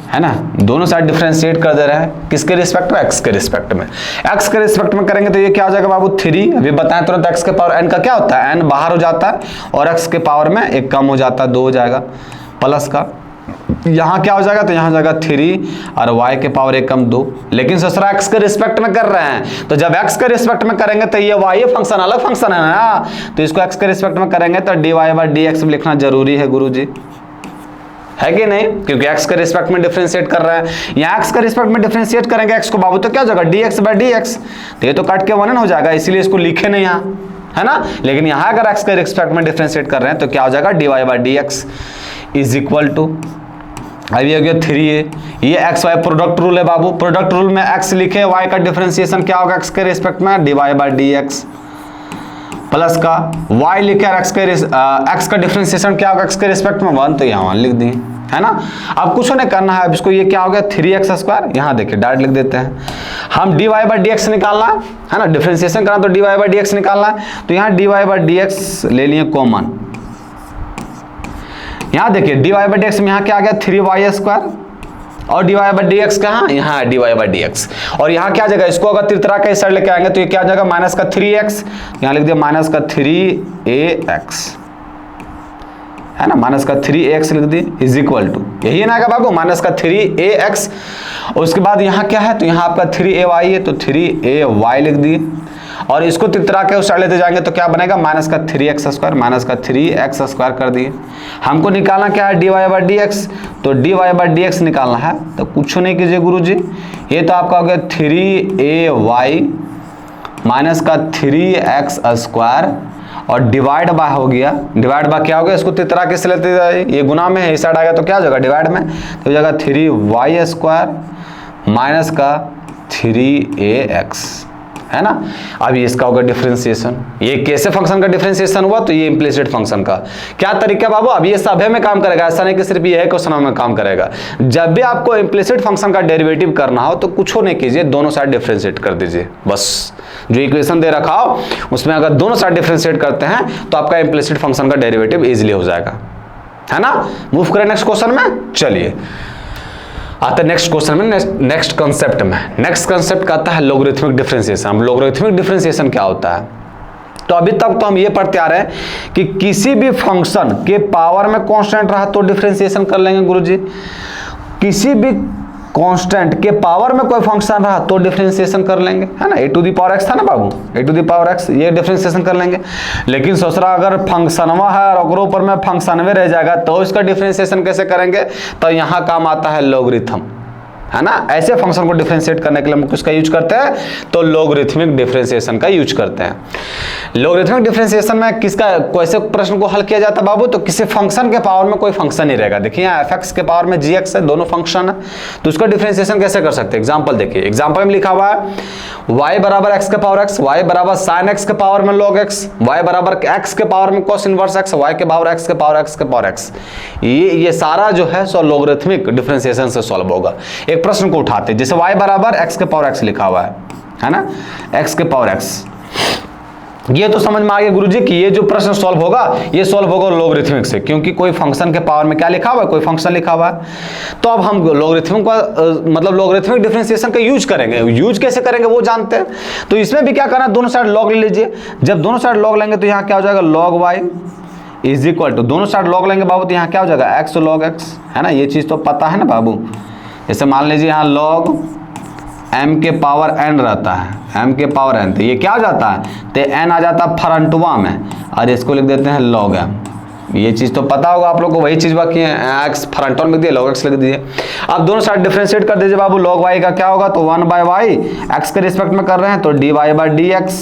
है ना, दोनों साइड डिफरेंशिएट कर दे रहे हैं किसके रिस्पेक्ट में, x के रिस्पेक्ट में। x के रिस्पेक्ट में करेंगे तो ये क्या हो जाएगा बाबू 3, अभी बताएं तुरंत x के पावर n का क्या होता है, n बाहर हो जाता है और x के पावर में एक कम हो जाता है, 2 हो जाएगा प्लस का, यहाँ क्या हो जाएगा तो यहाँ हो जाएगा 3 और y के पावर एक कम 2। लेकिन ससुरा x के रिस्पेक्ट में कर रहे हैं, तो जब x के रिस्पेक्ट में करेंगे तो ये y फंक्शन अलग फंक्शन है ना, तो इसको x के रिस्पेक्ट में करेंगे तो dy/dx लिखना जरूरी है गुरुजी, है कि नहीं, क्योंकि x के रिस्पेक्ट में डिफरेंशिएट कर रहे हैं। यहाँ x के रिस्पेक्ट में डिफरेंशिएट करेंगे x को बाबू तो क्या हो जाएगा dx/dx, तो ये तो कट के 1 हो जाएगा, इसीलिए इसको लिखे नहीं यहाँ, है ना। लेकिन यहाँ अगर x के रिस्पेक्ट में डिफरेंशिएट कर रहे हैं तो क्या हो जाएगा dy/dx इज इक्वल टू, अभी हो गया 3a। ये xy प्रोडक्ट रूल है बाबू, प्रोडक्ट रूल में x लिखे, y का डिफरेंशिएशन क्या होगा x के रिस्पेक्ट में dy/dx प्लस का y लिखे और x का डिफरेंशिएशन क्या होगा x के रिस्पेक्ट में 1, तो यहाँ 1 लिख दिए, है ना। अब कुछ नहीं करना है, अब इसको ये क्या हो गया 3x², यहाँ देखिए डायरेक्ट लिख देते हैं। हम dy/dx निकालना है ना, डिफरेंशिएशन करना तो dy/dx निकालना है, तो यहाँ dy/dx ले लिए कॉमन। यहाँ देखिए dy/dx में यहाँ क्या आ गया 3y² और dy/dx कहाँ, यहाँ dy/dx, और यहाँ क्या आ जाएगा, इसको अगर तिरतरा के इस साइड लेके आएंगे तो ये क्या आ जाएगा माइनस का 3x, यहाँ लिख दिया माइनस का 3ax, है ना, माइनस का 3ax लिख दिए इज इक्वल टू, यही है ना बाबू माइनस का 3ax। और उसके बाद यहाँ क्या है तो यहाँ आपका 3ay है तो 3ay लिख दिए, और इसको तिरतरा के उस साइड लेते जाएंगे तो क्या बनेगा माइनस का 3x², माइनस का 3x² कर दिए। हमको निकालना क्या है dy/dx, तो dy/dx निकालना है, तो कुछ नहीं कीजिए गुरुजी, ये तो आपका हो गया 3ay माइनस का 3x² और डिवाइड बाय हो गया, डिवाइड बाय क्या हो गया, इसको तिरतरा के से लेते जाइए, ये गुना में है, इस साइड आ गया तो क्या हो जाएगा डिवाइड में, तो हो जाएगा 3y² माइनस का 3ax, है ना। अब ये इसका होगा डिफरेंशिएशन, ये कैसे फंक्शन का डिफरेंशिएशन हुआ, तो ये इम्प्लिसिट फंक्शन का क्या तरीका बाबू, अब ये सभी में काम करेगा, ऐसा नहीं कि सिर्फ ये क्वेश्चन में काम करेगा। जब भी आपको इम्प्लिसिट फंक्शन का डेरिवेटिव करना हो तो कुछ नहीं कीजिए, दोनों साइड डिफरेंशिएट कर दीजिए, बस जो इक्वेशन दे रखा हो उसमें अगर दोनों साइड डिफरेंशिएट करते हैं तो आपका इम्प्लिसिट फंक्शन का डेरिवेटिव इजिली हो जाएगा, है ना। मूव करें नेक्स्ट क्वेश्चन में, चलिए आते नेक्स्ट क्वेश्चन में, नेक्स्ट कंसेप्ट में। नेक्स्ट कंसेप्ट कहता है लॉगरिथमिक डिफरेंशिएशन। अब लॉगरिथमिक डिफरेंशिएशन क्या होता है, तो अभी तक तो हम ये पढ़ते आ रहे हैं कि किसी भी फंक्शन के पावर में कांस्टेंट रहा तो डिफरेंशिएशन कर लेंगे गुरुजी, किसी भी कांस्टेंट के पावर में कोई फंक्शन रहा तो डिफरेंशिएशन कर लेंगे, है ना। a⁴x था ना बाबू, a⁴x ये डिफरेंशिएशन कर लेंगे। लेकिन सोचरा अगर फंक्शनवा है और ऊपर में फंक्शनवे रह जाएगा तो इसका डिफरेंशिएशन कैसे करेंगे, तो यहाँ काम आता है लॉगरिथम, है ना। ऐसे फंक्शन को डिफरेंशिएट करने के लिए हम किसका यूज करते हैं, तो लॉगरिथमिक डिफरेंशिएशन का यूज करते हैं। लॉगरिथमिक डिफरेंशिएशन में किसका कैसे प्रश्न को हल किया जाता है बाबू, तो किसी फंक्शन के पावर में कोई फंक्शन नहीं रहेगा। देखिए यहाँ fx के पावर में gx है, दोनों फंक्शन है, तो उसका डिफरेंशिएशन कैसे कर सकते हैं। एग्जांपल देखिए, एग्जांपल में लिखा हुआ है y बराबर x के पावर x, y बराबर sin x के पावर में log x, y बराबर x के पावर में cos इनवर्स x, y के पावर x के पावर x के पावर x। ये सारा जो है सो लॉगरिथमिक डिफरेंशिएशन से सॉल्व होगा। एक प्रश्न को उठाते जैसे y बराबर x के पावर x लिखा हुआ है ना, x के पावर x, ये तो समझ में आ गया गुरुजी कि ये जो प्रश्न सॉल्व होगा ये सॉल्व होगा लॉगरिथमिक से, क्योंकि कोई फंक्शन के पावर में क्या लिखा हुआ है, कोई फंक्शन लिखा हुआ है। तो अब हम लॉगरिथमिक का मतलब लॉगरिथमिक डिफरेंशिएशन का यूज करेंगे। यूज कैसे करेंगे वो जानते हैं, तो इसमें भी क्या करना है, दोनों साइड लॉग ले लीजिए। जब दोनों साइड लॉग लेंगे तो यहाँ क्या हो जाएगा log y is equal to, दोनों साइड लॉग लेंगे बाबू तो यहाँ क्या हो जाएगा x log x, है ना। ये चीज तो पता है ना बाबू। जैसे मान लीजिए यहाँ log m के पावर n रहता है, m के पावर n, तो ये क्या हो जाता है, तो n आ जाता है फ्रंटवा में और इसको लिख देते हैं log m, ये चीज तो पता होगा आप लोग को, वही चीज बाकी है, एक्स फ्रंट ऑन लिख दिए, log x लिख दिए। अब दोनों साइड डिफरेंशिएट कर दीजिए बाबू, log y का क्या होगा, तो 1/y x के रिस्पेक्ट में कर रहे हैं तो dy/dx,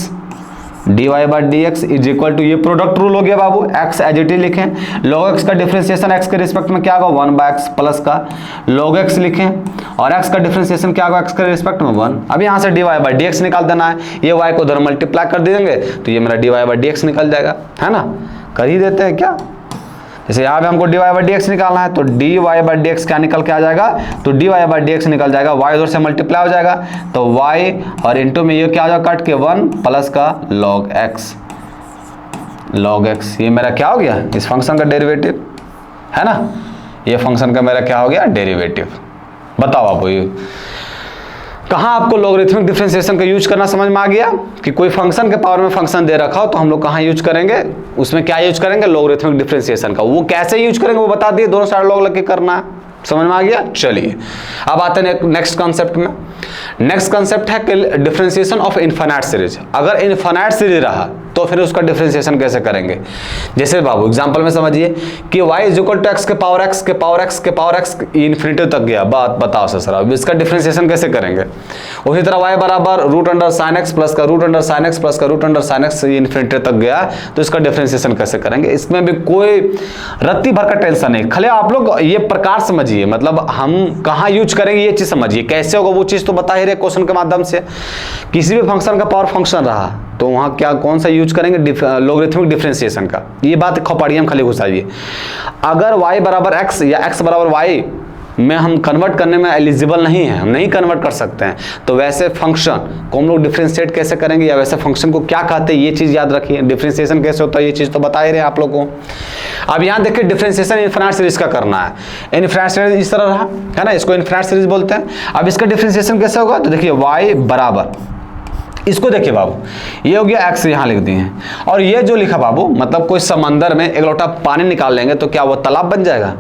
dy/dx is equal to, ये प्रोडक्ट रूल हो गया बाबू, x एज इट इज लिखें, log x का डिफरेंशिएशन x के रिस्पेक्ट में क्या होगा 1/x प्लस का log x लिखें, और x का डिफरेंशिएशन क्या होगा x के रिस्पेक्ट में 1। अब यहाँ से dy/dx निकाल देना है, ये y को उधर मल्टीप्लाई कर देंगे तो ये मेरा dy/dx निकल जाएगा, है ना, कर ही देते हैं क्या। जैसे यहाँ पे हमको dy/dx निकालना है तो dy/dx क्या निकल के आ जाएगा, तो dy/dx निकल जाएगा, y उधर से मल्टीप्लाई हो जाएगा तो y और इनटू में ये क्या हो जाएगा कट के 1 प्लस का log x, ये मेरा क्या हो गया, इस फंक्शन का डेरिवेटिव, है ना, ये फंक्शन का मेरा क्या हो गया डेरिवेटिव। बताओ आप ये कहाँ आपको लॉगरिथमिक डिफरेंशिएशन का यूज करना समझ में आ गया कि कोई फंक्शन के पावर में फंक्शन दे रखा हो तो हम लोग कहाँ यूज करेंगे, उसमें क्या यूज करेंगे, लॉगरिथमिक डिफरेंशिएशन का। वो कैसे यूज करेंगे वो बता दिए, दोनों साइड लॉग लग के करना है, समझ में आ गया। चलिए अब आते हैं नेक्स्ट कॉन्सेप्ट में। नेक्स्ट कॉन्सेप्ट है डिफरेंशिएशन ऑफ इनफाइनाइट सीरीज। अगर इनफाइनाइट सीरीज रहा तो फिर उसका डिफरेंशिएशन कैसे करेंगे। जैसे बाबू एग्जांपल में समझिए कि y is equal to x के पावर x के पावर x के पावर x इन्फिनिटी तक गया, बात बताओ सर अब इसका डिफरेंशिएशन कैसे करेंगे। उसी तरह y बराबर root under sign x plus का root under sign x plus का root under sign x infinity तक गया तो इसका डिफरेंशिएशन कैसे करेंगे। इसमें भी कोई रत्ती भर का टेंशन नहीं, खाली आप लोग ये प्रकार समझिए, मतलब हम कहाँ यूज करेंगे ये चीज समझिए, कैसे होगा वो चीज तो बता ही रहे क्वेश्चन के माध्यम से। किसी भी फंक्शन का पावर फंक्शन रहा तो वहाँ क्या कौन सा यूज करेंगे, लॉगरिथमिक डिफरेंशिएशन का। ये बात खोपड़िया में खाली घुसाइए। अगर y बराबर x या x बराबर y में हम कन्वर्ट करने में एलिजिबल नहीं है, हम नहीं कन्वर्ट कर सकते हैं, तो वैसे फंक्शन को हम लोग डिफरेंशिएट कैसे करेंगे या वैसे फंक्शन को क्या कहते हैं ये चीज़ याद रखिए। डिफरेंशिएशन कैसे होता है ये चीज़ तो बता ही रहे आप लोगों को। अब यहाँ देखिए डिफरेंशिएशन इनफाइनाइट सीरीज का करना है। इनफाइनाइट सीरीज इस तरह रहा है ना, इसको इनफाइनाइट सीरीज बोलते हैं। अब इसका डिफरेंशिएशन कैसे होगा तो देखिए y बराबर, इसको देखिए बाबू ये हो गया x यहाँ लिख दिए हैं, और ये जो लिखा बाबू मतलब कोई समंदर में एक लोटा पानी निकाल लेंगे तो क्या वो तालाब बन जाएगा।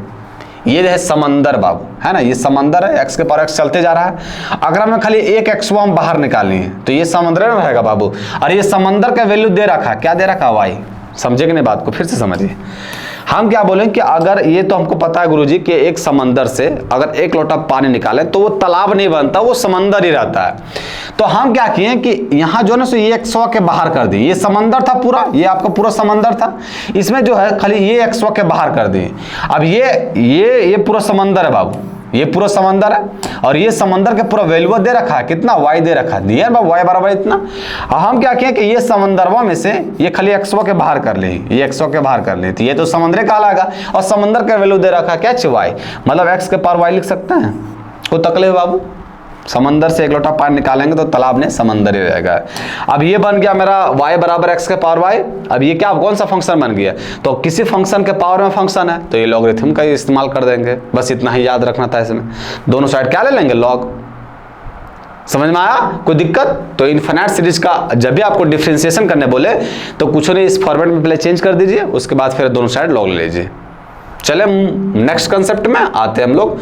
ये है समंदर बाबू, है ना, ये समंदर है, x के पावर x चलते जा रहा है। अगर हमें खाली एक x हम बाहर निकालनी है तो ये समंदर में रहेगा बाबू, और ये समंदर का वैल्यू दे रखा है, क्या दे रखा है y। समझे कि नहीं बात को, फिर से समझिए। हम क्या बोलें कि अगर ये तो हमको पता है गुरुजी कि एक समंदर से अगर एक लोटा पानी निकाले तो वो तालाब नहीं बनता, वो समंदर ही रहता है। तो हम क्या किए कि यहाँ जो ना सो ये 100 के बाहर कर दिए, ये समंदर था पूरा, ये आपका पूरा समंदर था, इसमें जो है खाली ये 100 के बाहर कर दिए। अब ये पूरा समंदर है बाबू, ये पूरा समंदर है, और ये समंदर के पूरा वैल्यू दे रखा है, कितना y दे रखा है, दिया y बराबर इतना। और हम क्या किए कि ये समंदरवा में से ये खाली 100 के बाहर कर ले, ये 100 के बाहर कर ले, तो ये तो समंदर कहलाएगा, और समंदर का वैल्यू दे रखा है क्या y, मतलब x के पावर y लिख सकते हैं। वो तकले बाबू, समंदर से एक लोटा पानी निकालेंगे तो तालाब ने समंदर ही रहेगा। अब ये बन गया मेरा y बराबर x के पावर y। अब ये क्या कौन सा फंक्शन बन गया, तो किसी फंक्शन के पावर में फंक्शन है तो ये लॉगरिथम का इस्तेमाल कर देंगे, बस इतना ही याद रखना था। इसमें दोनों साइड क्या ले लेंगे लॉग। समझ में आया कोई दिक्कत। तो इनफाइनाइट सीरीज का जब भी आपको डिफरेंशिएशन करने बोले तो कुछ नहीं, इस फॉर्मेट में पहले चेंज कर दीजिए, उसके बाद फिर दोनों साइड लॉग ले लीजिए। चले नेक्स्ट कंसेप्ट में आते हैं हम लोग।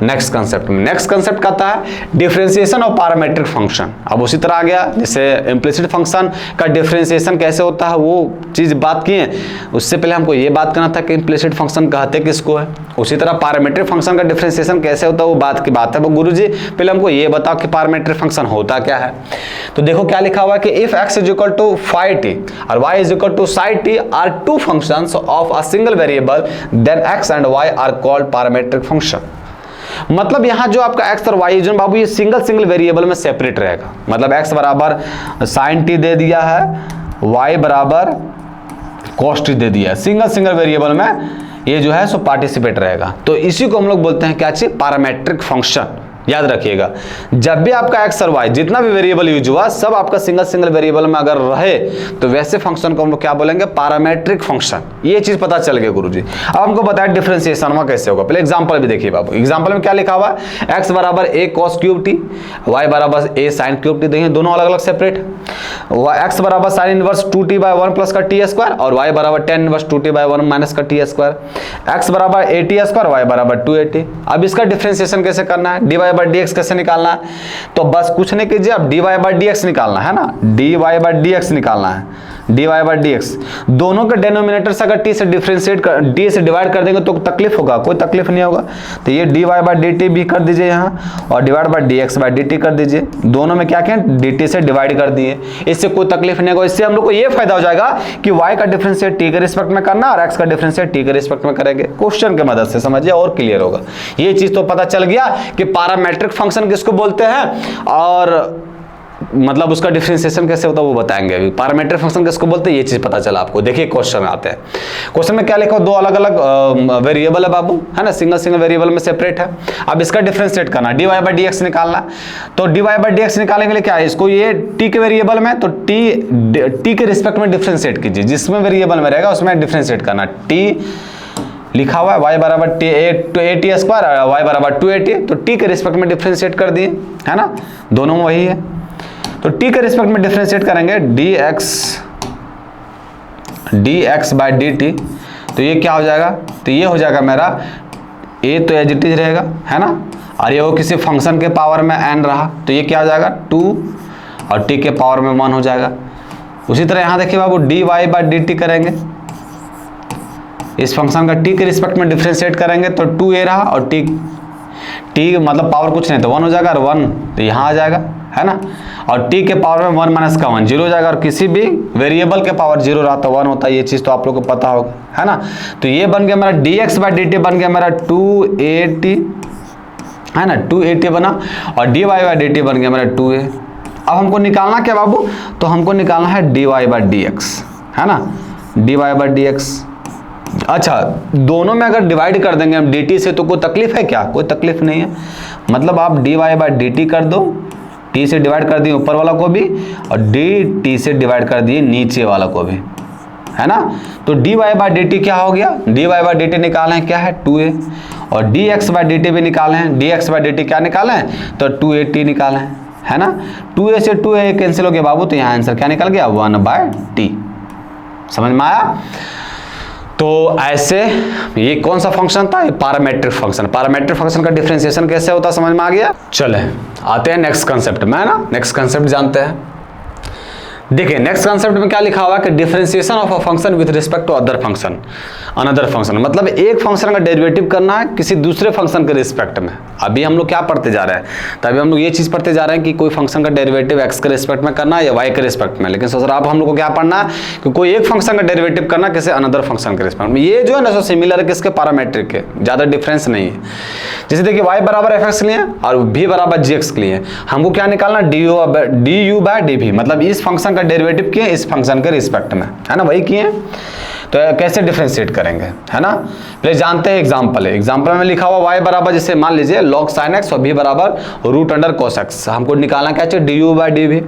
नेक्स्ट कंसेप्ट में नेक्स्ट कंसेप्ट कहता है डिफरेंशिएशन ऑफ पैरामीट्रिक फंक्शन। अब उसी तरह आ गया जैसे इम्प्लिसिट फंक्शन का डिफरेंशिएशन कैसे होता है वो चीज बात की है। उससे पहले हमको ये बात करना था कि इम्प्लिसिट फंक्शन कहते किसको है। उसी तरह पैरामीट्रिक फंक्शन का डिफरेंशिएशन कैसे होता है वो बात की बात है। वो गुरुजी पहले हमको ये बताओ कि पैरामीट्रिक फंक्शन होता क्या है। तो देखो क्या लिखा हुआ है कि if x is equal to phi t और y is equal to psi t are two functions of a single variable then x and y are called parametric function. मतलब यहाँ जो आपका x और y जो बाबू ये सिंगल वेरिएबल में separate रहेगा। मतलब x बराबर साइन t दे दिया है, y बराबर cos t दे दिया है, सिंगल वेरिएबल में ये जो है सो पार्टिसिपेट रहेगा। तो इसी को हम लोग बोलते हैं क्या चीज, पैरामीट्रिक फंक्शन। याद रखिएगा जब भी आपका x और y जितना भी वेरिएबल यूज हुआ सब आपका सिंगल वेरिएबल में अगर रहे तो वैसे फंक्शन को हम लोग क्या बोलेंगे, पैरामीट्रिक फंक्शन। ये चीज पता चल गया गुरुजी। अब हमको बताया डिफरेंशिएशन में कैसे होगा। पहले एग्जांपल भी देखिए बाबू। एग्जांपल में क्या लिखा हुआ है, x बराबर a cos cube t, y बराबर a sin क्यूब t। देखिए दोनों अलग अलग सेपरेट। x बराबर sin inverse 2t by 1 plus का t स्क्वायर और y बराबर tan inverse 2t by 1 minus का t स्क्वायर। x बराबर at स्क्वायर, y बराबर 2at। अब इसका डिफरेंशिएशन कैसे करना है, dy बाय dx कैसे निकालना है। तो बस कुछ नहीं कीजिए, अब dy बाय dx निकालना है ना, dy बाय dx निकालना है। dy बाई dx, दोनों के डिनोमिनेटर से अगर t से डिफरेंशिएट कर, d से डिवाइड कर देंगे तो तकलीफ होगा? कोई तकलीफ नहीं होगा। तो ये dy बाई dt भी कर दीजिए यहाँ, और divide by dx by dt कर दीजिए। दोनों में क्या किया, dt से डिवाइड कर दिए, इससे कोई तकलीफ नहीं होगा। इससे हम लोग को ये फायदा हो जाएगा कि y का डिफरेंशिएट t के रिस्पेक्ट में करना और x का डिफरेंशिएट t के रिस्पेक्ट में करेंगे। क्वेश्चन की मदद से समझिए और क्लियर होगा। ये चीज तो पता चल गया कि पैरामीट्रिक फंक्शन किसको बोलते हैं, और मतलब उसका डिफरेंशिएशन कैसे होता है वो बताएंगे अभी। पैरामीट्रिक फंक्शन किसको बोलते हैं ये चीज पता चला आपको। देखिए क्वेश्चन में आते हैं। क्वेश्चन में क्या लिखा, दो अलग अलग वेरिएबल है बाबू, है ना, सिंगल सिंगल वेरिएबल में सेपरेट है। अब इसका डिफरेंशिएट करना, dy बाई dx निकालना। तो dy बाई dx निकालने के लिए क्या है, इसको ये t के वेरिएबल में, तो t के रिस्पेक्ट में डिफरेंशिएट कीजिए, जिसमें वेरिएबल में रहेगा उसमें डिफरेंशिएट करना। t लिखा हुआ है y बराबर a t स्क्वायर, y बराबर 2at, तो t के रिस्पेक्ट में डिफरेंशिएट कर दिए, है ना, दोनों में वही है। तो t के रिस्पेक्ट में डिफरेंशिएट करेंगे dx बाई dt, तो ये क्या हो जाएगा, तो ये हो जाएगा मेरा a तो एज इट इज रहेगा, है ना, और ये वो किसी फंक्शन के पावर में n रहा, तो ये क्या हो जाएगा 2 और t के पावर में 1 हो जाएगा। उसी तरह यहाँ देखिए बाबू dy बाई dt करेंगे, इस फंक्शन का t के रिस्पेक्ट में डिफरेंशिएट करेंगे तो 2a रहा, और t मतलब पावर कुछ नहीं तो 1 हो जाएगा, और 1 तो यहाँ आ जाएगा, है ना, और t के पावर में 1 माइनस का 1 0 हो जाएगा, और किसी भी वेरिएबल के पावर 0 रहा तो 1 होता है। ये चीज़ तो आप लोग को पता होगा, है ना। तो ये बन गया मेरा dx बाई dt बन गया मेरा 2at, है ना, 2at बना, और dy बाई dt बन गया मेरा 2a। अब हमको निकालना क्या बाबू, तो हमको निकालना है dy बाई dx, है ना, dy बाई dx। अच्छा, दोनों में अगर डिवाइड कर देंगे हम dt से तो कोई तकलीफ है क्या, कोई तकलीफ नहीं है। मतलब आप dy बाई dt कर दो, t से डिवाइड कर दिए ऊपर वाला को भी, और dt से डिवाइड कर दिए नीचे वाला को भी, है ना। तो dy बाई dt क्या हो गया, dy बाई dt निकाले हैं क्या है 2a, और dx बाई dt भी निकाले हैं, dx बाई dt क्या निकाले हैं, तो 2at निकाले हैं, है ना। 2a से 2a कैंसिल हो गया बाबू, तो यहाँ आंसर क्या निकल गया 1 बाई t। समझ में आया। तो ऐसे ये कौन सा फंक्शन था, ये पैरामीट्रिक फंक्शन। पैरामीट्रिक फंक्शन का डिफरेंशिएशन कैसे होता है समझ में आ गया। चले आते हैं नेक्स्ट कंसेप्ट में, है ना, नेक्स्ट कंसेप्ट जानते हैं। देखिए नेक्स्ट कंसेप्ट में क्या लिखा हुआ है कि differentiation of a function with respect to other function, another function, मतलब एक फंक्शन का डेरिवेटिव करना है किसी दूसरे फंक्शन के रिस्पेक्ट में। अभी हम लोग क्या पढ़ते जा रहे हैं, तो अभी हम लोग ये चीज पढ़ते जा रहे हैं कि कोई फंक्शन का डेरिवेटिव x के रिस्पेक्ट में करना है या y के रिस्पेक्ट में। लेकिन सोच रहा आप हम लोग को क्या पढ़ना है कि कोई एक फंक्शन का डेरिवेटिव करना किसी अनदर फंक्शन के रिस्पेक्ट में। ये जो है ना सो सिमिलर है किसके, पैरामीट्रिक के, ज्यादा डिफरेंस नहीं है। जैसे देखिए y बराबर fx के लिए और v बराबर gx के लिए हमको क्या निकालना, du बाय dv, मतलब इस फंक्शन का डेरिवेटिव किए इस फंक्शन के रिस्पेक्ट में, है ना, वही किए। तो कैसे डिफरेंशिएट करेंगे, है ना, पहले जानते हैं एग्जांपल है। एग्जांपल में लिखा हुआ y बराबर जैसे मान लीजिए log sin x और v बराबर रूट अंडर cos x। हमको निकालना क्या चाहिए, du बाय dv।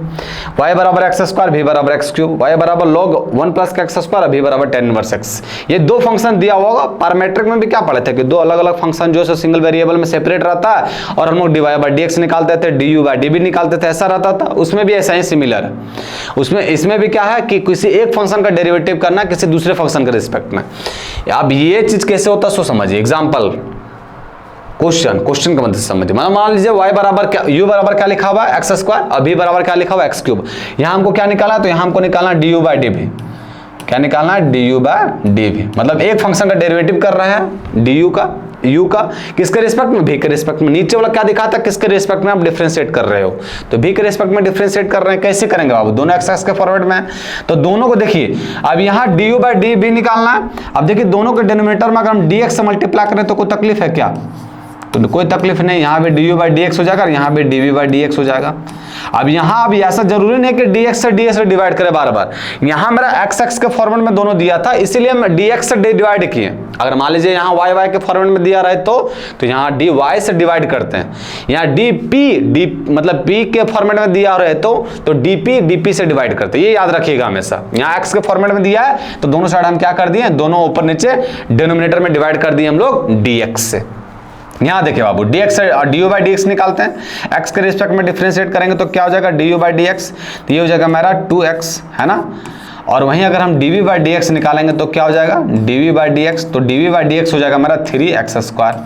y बराबर एक्स स्क्वायर, v बराबर एक्स क्यूब, y बराबर log 1 प्लस का एक्स स्क्वायर, v बराबर tan इनवर्स x। ये दो फंक्शन दिया होगा। पैरामीट्रिक में भी क्या पढ़े थे कि दो अलग अलग फंक्शन जो सिंगल वेरिएबल में सेपरेट रहता है, और हम लोग dy बाय dx निकालते थे, du बाय dv निकालते थे, ऐसा रहता था। उसमें भी ऐसा ही सिमिलर है। उसमें इसमें भी क्या है कि किसी एक फंक्शन का डेरिवेटिव करना किसी दूसरे फंक्शन के रिस्पेक्ट में। अब ये चीज कैसे होता है सो समझिए। एग्जांपल क्वेश्चन का मतलब समझिए। मान लीजिए y बराबर क्या, u बराबर क्या लिखा हुआ है एक्स स्क्वायर, और v बराबर क्या लिखा हुआ है एक्स क्यूब। यहाँ हमको क्या निकालना है, तो यहाँ हमको निकालना है du बाय dv। क्या निकालना है, du बाय dv, मतलब एक फंक्शन का डेरिवेटिव कर रहे हैं du का, u का, किसके रिस्पेक्ट में, v के रिस्पेक्ट में। नीचे वाला क्या दिखाता है, किसके रिस्पेक्ट में आप डिफरेंशिएट कर रहे हो, तो v के रिस्पेक्ट में डिफरेंशिएट कर रहे हैं। कैसे करेंगे बाबू, दोनों एक्स के फॉरवर्ड में, तो दोनों को देखिए। अब यहाँ du बाय dv निकालना है। अब देखिए दोनों के डिनोमिनेटर में अगर हम dx से मल्टीप्लाई करें तो कोई तकलीफ है क्या, तो कोई तकलीफ नहीं। यहाँ पे du बाई dx हो जाएगा और यहाँ पे dv बाई dx हो जाएगा। अब यहाँ अब ऐसा जरूरी नहीं कि dx से ds से डिवाइड करे बार बार। यहाँ मेरा x के फॉर्मेट में दोनों दिया था, इसीलिए मैं dx से डिवाइड किए। अगर मान लीजिए यहाँ y के फॉर्मेट में दिया रहे तो यहाँ dy से डिवाइड करते हैं। यहाँ dp मतलब p के फॉर्मेट में दिया रहे तो dp से डिवाइड करते हैं। ये याद रखिएगा हमेशा। यहाँ x के फॉर्मेट में दिया है तो दोनों साइड हम क्या कर दिए, दोनों ऊपर नीचे डिनोमिनेटर में डिवाइड कर दिए हम लोग dx से। यहाँ देखिए बाबू dx से du बाई dx निकालते हैं, x के रिस्पेक्ट में डिफरेंशिएट करेंगे तो क्या हो जाएगा du बाई dx, तो ये हो जाएगा मेरा 2x, है ना। और वहीं अगर हम dv बाई dx निकालेंगे तो क्या हो जाएगा, dv बाई dx, तो dv बाई dx हो जाएगा मेरा 3x स्क्वायर।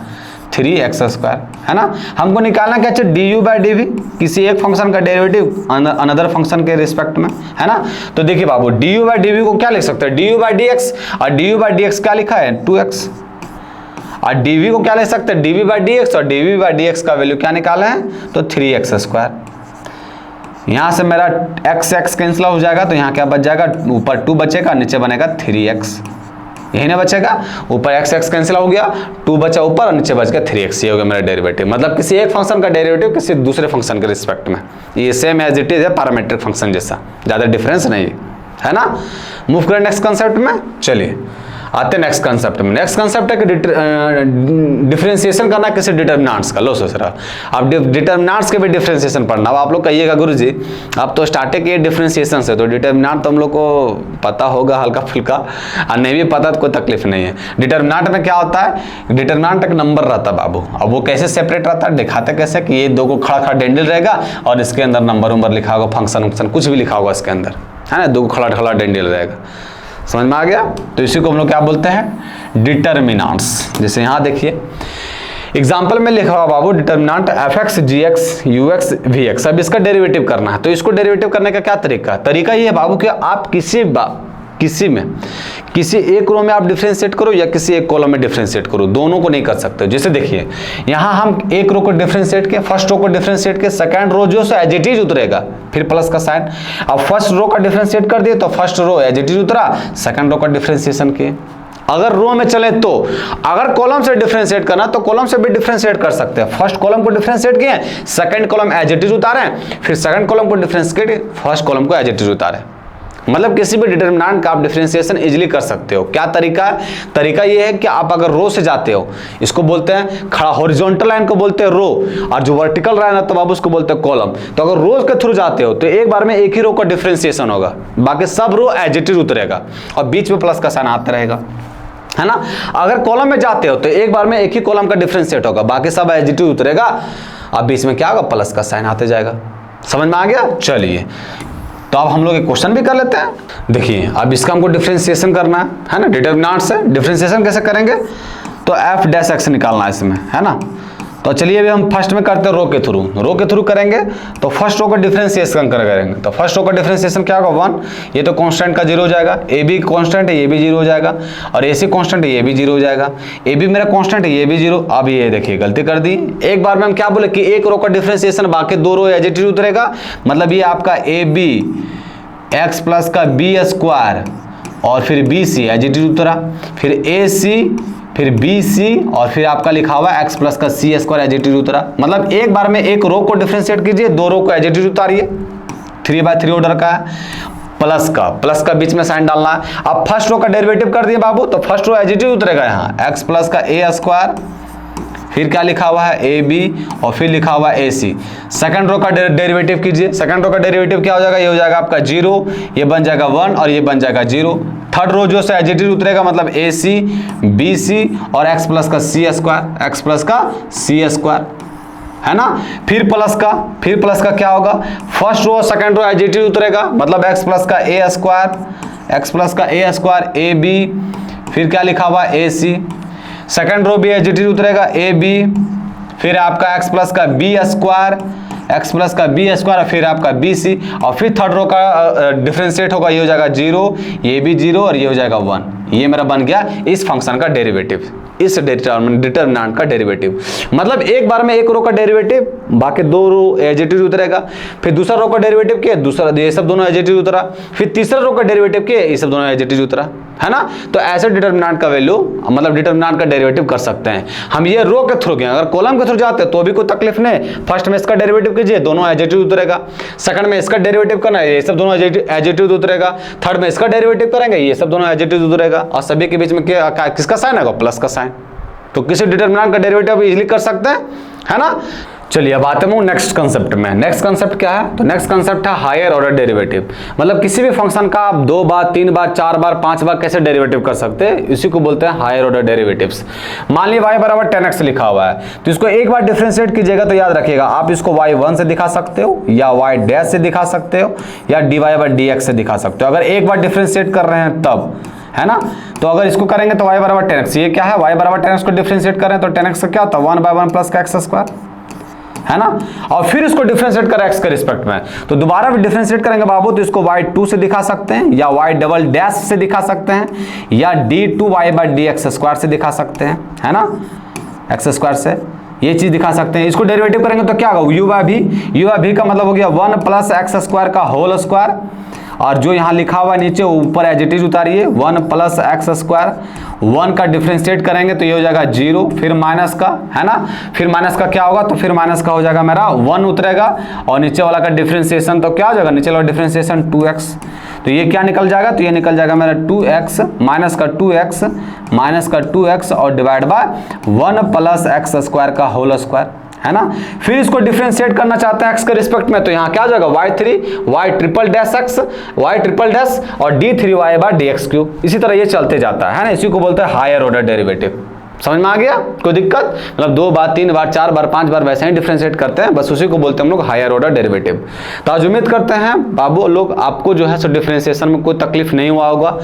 3x², है ना। हमको निकालना क्या चाहिए, du/dv, किसी एक फंक्शन का डेरिवेटिव अनदर फंक्शन के रिस्पेक्ट में, है ना। तो देखिए बाबू, du/dv को क्या लिख सकते हैं, du/dx, और du/dx क्या लिखा है 2x, और dv को क्या ले सकते हैं dv/dx, और dv/dx का वैल्यू क्या निकाले हैं तो 3x²। यहां से मेरा x कैंसिल हो जाएगा, तो यहां क्या बच जाएगा, ऊपर 2 बचेगा, नीचे बनेगा 3x, यही ना बचेगा, ऊपर x कैंसिल हो गया, 2 बचा ऊपर और नीचे बच गया 3x, ये हो गया मेरा डेरिवेटिव। मतलब किसी एक फंक्शन का डेरिवेटिव किसी दूसरे फंक्शन के रिस्पेक्ट में, ये सेम एज इट इज है पैरामीट्रिक फंक्शन जैसा, ज्यादा डिफरेंस नहीं है ना। मूव करें नेक्स्ट कंसेप्ट में, चलिए आते हैं नेक्स्ट कंसेप्ट में। नेक्स्ट कंसेप्ट है कि डिफरेंशिएशन करना किसी डिटर्मिनेंट्स का। लो सोच रहा अब डिटर्मिनेंट्स के भी डिफरेंशिएशन पढ़ना। अब आप लोग कहिएगा गुरुजी अब तो स्टार्टिंग के डिफरेंशिएशन से, तो डिटर्मिनेंट तो हम लोग को पता होगा हल्का फुल्का, और नहीं भी पता तो कोई तकलीफ नहीं है। डिटर्मिनेंट में क्या होता है, डिटर्मिनेंट एक नंबर रहता है बाबू। अब वो कैसे सेपरेट रहता है, दिखाते कैसे कि ये दो को खड़ा खड़ा डेंडल रहेगा और इसके अंदर नंबर लिखा होगा, फंक्शन कुछ भी लिखा होगा इसके अंदर, है ना, दो को खड़ा खड़ा डेंडल रहेगा। समझ में आ गया। तो इसी को हम लोग क्या बोलते हैं, डिटर्मिनेंट्स। जैसे यहां देखिए एग्जाम्पल में लिखा हुआ बाबू, determinant fx gx ux vx। अब इसका डेरिवेटिव करना है, तो इसको डेरिवेटिव करने का क्या तरीका ये है बाबू कि आप किसी एक रो में आप डिफरेंशिएट करो या किसी एक कॉलम में डिफरेंशिएट करो, दोनों को नहीं कर सकते। जैसे देखिए यहां हम एक रो को डिफरेंशिएट किए, फर्स्ट रो को डिफरेंशिएट किए, सेकंड रो जो है एज इट इज उतरेगा, फिर प्लस का साइन। अब फर्स्ट रो का डिफरेंशिएट कर दिए तो first row as it is उतरा, सेकंड रो का डिफरेंशिएशन किए। अगर रो में चले तो, अगर कॉलम से डिफरेंशिएट करना तो कॉलम से भी डिफरेंशिएट कर सकते हैं। फर्स्ट कॉलम को डिफरेंशिएट किए, second column as it is उतारे, फिर सेकंड कॉलम को डिफरेंशिएट किए, फर्स्ट कॉलम को एज इट इज उतारे। मतलब किसी भी डिटर्मिनेंट का आप डिफरेंशिएशन इजीली कर सकते हो। क्या तरीका है, तरीका ये है कि आप अगर रो से जाते हो, इसको बोलते हैं खड़ा, हॉरिजॉन्टल लाइन को बोलते हैं रो, और जो वर्टिकल लाइन है तो आप उसको बोलते हैं कॉलम। तो अगर रो के थ्रू जाते हो तो एक बार में एक ही रो का डिफरेंशिएशन होगा, बाकी सब रो एज इट इज उतरेगा और बीच में प्लस का साइन आता रहेगा, है ना। अगर कॉलम में जाते हो तो एक बार में एक ही कॉलम का डिफरेंशिएट होगा, बाकी सब एज इट इज उतरेगा और बीच में क्या होगा, प्लस का साइन आते जाएगा। समझ में आ गया। चलिए तो अब हम लोग एक क्वेश्चन भी कर लेते हैं। देखिए अब इसका हमको डिफरेंशिएशन करना है ना, डिटर्मिनेंट से। डिफरेंशिएशन कैसे करेंगे, तो f' निकालना है इसमें, है ना। तो चलिए अभी हम फर्स्ट में करते हैं रो के थ्रू करेंगे। तो फर्स्ट रो का डिफरेंशिएशन करेंगे, तो फर्स्ट रो का डिफरेंशिएशन क्या होगा 1, ये तो कांस्टेंट का 0 हो जाएगा, ए बी कांस्टेंट है ये भी 0 हो जाएगा, और ए सी कांस्टेंट है ये भी 0 हो जाएगा, ए बी मेरा कांस्टेंट है ये भी 0। अब ये देखिए गलती कर दी, एक बार में हम क्या बोले कि एक रो का डिफरेंशिएशन, बाकी 2 रो एज इट इज उतरेगा। मतलब ये आपका ए बी एक्स प्लस का बी स्क्वायर और फिर b c as it is उतरा, फिर ए सी, फिर बी सी, और फिर आपका लिखा हुआ एक्स प्लस का सी स्क्वायर एज इट इज उतरा। मतलब एक बार में एक रो को डिफरेंशिएट कीजिए, 2 रो को एज इट इज उतारिए, 3/3 ऑर्डर का है, प्लस का बीच में साइन डालना है। अब फर्स्ट रो का डेरिवेटिव कर दिए बाबू, तो first row as it is उतरेगा, यहाँ एक्स प्लस का ए स्क्वायर, फिर क्या लिखा हुआ है ए बी, और फिर लिखा हुआ है ए सी। सेकंड रो का डेरिवेटिव कीजिए, सेकंड रो का डेरिवेटिव क्या हो जाएगा, ये हो जाएगा आपका 0, ये बन जाएगा 1 और ये बन जाएगा 0। थर्ड रो जो है एज इट इज उतरेगा, मतलब ए सी बी सी और एक्स प्लस का सी स्क्वायर, है ना। फिर प्लस का क्या होगा, first row second row as it is उतरेगा, मतलब एक्स प्लस का ए स्क्वायर ए बी, फिर क्या लिखा हुआ ए सी, सेकंड रो भी एज इट इज उतरेगा ए बी, फिर आपका एक्स प्लस का बी स्क्वायर और फिर आपका बी सी, और फिर थर्ड रो का डिफरेंशिएट होगा, ये हो जाएगा 0, ये भी 0 और ये हो जाएगा 1। ये मेरा बन गया इस फंक्शन का डेरिवेटिव, इस डिटर्मिनेंट का डेरिवेटिव। मतलब एक बार में एक रो का डेरिवेटिव, बाकी 2 रो एज इट इज उतरेगा, फिर दूसरा रो का डेरिवेटिव किया, दूसरा ये सब दोनों एज इट इज उतरा, फिर तीसरा रो का डेरिवेटिव किया, ये सब दोनों एज इट इज उतरा, है ना। तो ऐसे डिटर्मिनेंट का वैल्यू, मतलब डिटर्मिनेंट का डेरिवेटिव कर सकते हैं हम। ये रो के थ्रू गए, अगर कॉलम के थ्रू जाते हैं तो भी कोई तकलीफ नहीं, फर्स्ट में इसका डेरिवेटिव कीजिए, दोनों एज इट इज उतरेगा, सेकंड में इसका डेरिवेटिव करना है, ये सब दोनों एज इट इज उतरेगा, थर्ड में इसका डेरिवेटिव करेंगे, ये सब दोनों एज इट इज उतरेगा, और सभी के बीच में किसका साइन आएगा, प्लस का साइन। तो किसी डिटर्मिनेंट का डेरिवेटिव इजीली कर सकते हैं, है ना। चलिए अब आते हैं नेक्स्ट कंसेप्ट में। नेक्स्ट कंसेप्ट क्या है, तो नेक्स्ट कंसेप्ट है हायर ऑर्डर डेरिवेटिव। मतलब किसी भी फंक्शन का आप 2 बार 3 बार 4 बार 5 बार कैसे डेरिवेटिव कर सकते हैं, इसी को बोलते हैं हायर ऑर्डर डेरिवेटिव्स। मान लीजिए y बराबर 10x लिखा हुआ है, तो इसको एक बार डिफरेंशिएट कीजिएगा तो याद रखिएगा आप इसको y1 से दिखा सकते हो, या y डैश से दिखा सकते हो, या dy/dx से दिखा सकते हो। अगर एक बार डिफरेंशिएट कर रहे हैं तब, है ना। तो अगर इसको करेंगे तो y बराबर 10x, ये क्या है y बराबर 10x को डिफरेंशिएट करें तो 10x का क्या होता है 1/1 प्लस का एक्स स्क्वायर, है ना। और फिर इसको डिफरेंशिएट करें x के रिस्पेक्ट में, तो दोबारा भी डिफरेंशिएट करेंगे बाबू, तो इसको y2 से दिखा सकते हैं या y डबल डैश से दिखा सकते हैं या d2y/dx स्क्वायर से दिखा सकते हैं, है ना, एक्स स्क्वायर से ये चीज दिखा सकते हैं। इसको डेरिवेटिव करेंगे तो क्या होगा u/v का मतलब हो गया 1 प्लस एक्स स्क्वायर का होल स्क्वायर, और जो यहाँ लिखा हुआ है नीचे ऊपर एज इट इज उतारिए 1 प्लस एक्स स्क्वायर, 1 का डिफरेंशिएट करेंगे तो ये हो जाएगा 0, फिर माइनस का, है ना, फिर माइनस का क्या होगा, तो फिर माइनस का हो जाएगा मेरा 1 उतरेगा, और नीचे वाला का डिफरेंशिएशन तो क्या हो जाएगा, नीचे वाला डिफरेंशिएशन 2x, तो ये क्या निकल जाएगा, तो ये निकल जाएगा मेरा 2x माइनस का 2x माइनस का 2x और divide by 1 plus x square का होल स्क्वायर, है ना। फिर इसको डिफरेंशिएट करना चाहते हैं x के रिस्पेक्ट में, तो यहाँ क्या आ जाएगा y3 y triple dash x y triple dash और d3y/dx3, इसी तरह ये चलते जाता है ना। इसी को बोलते हैं हायर ऑर्डर डेरिवेटिव। समझ में आ गया, कोई दिक्कत, मतलब 2 बार 3 बार 4 बार 5 बार वैसे ही डिफरेंशिएट करते हैं, बस उसी को बोलते हैं हम लोग हायर ऑर्डर डेरिवेटिव। तो आज उम्मीद करते हैं बाबू लोग आपको जो है सो डिफरेंशिएशन में कोई तकलीफ नहीं हुआ होगा।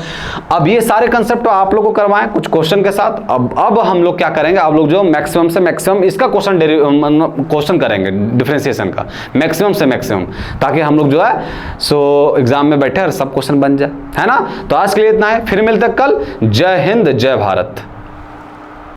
अब ये सारे कंसेप्ट तो आप लोग को करवाएं कुछ क्वेश्चन के साथ। अब हम लोग क्या करेंगे, आप लोग जो मैक्सिमम से मैक्सिमम इसका क्वेश्चन करेंगे डिफरेंशिएशन का मैक्सिमम से मैक्सिमम, ताकि हम लोग जो है सो एग्जाम में बैठे और सब क्वेश्चन बन जाए, है ना। तो आज के लिए इतना है, फिर मिलते हैं कल। जय हिंद जय भारत।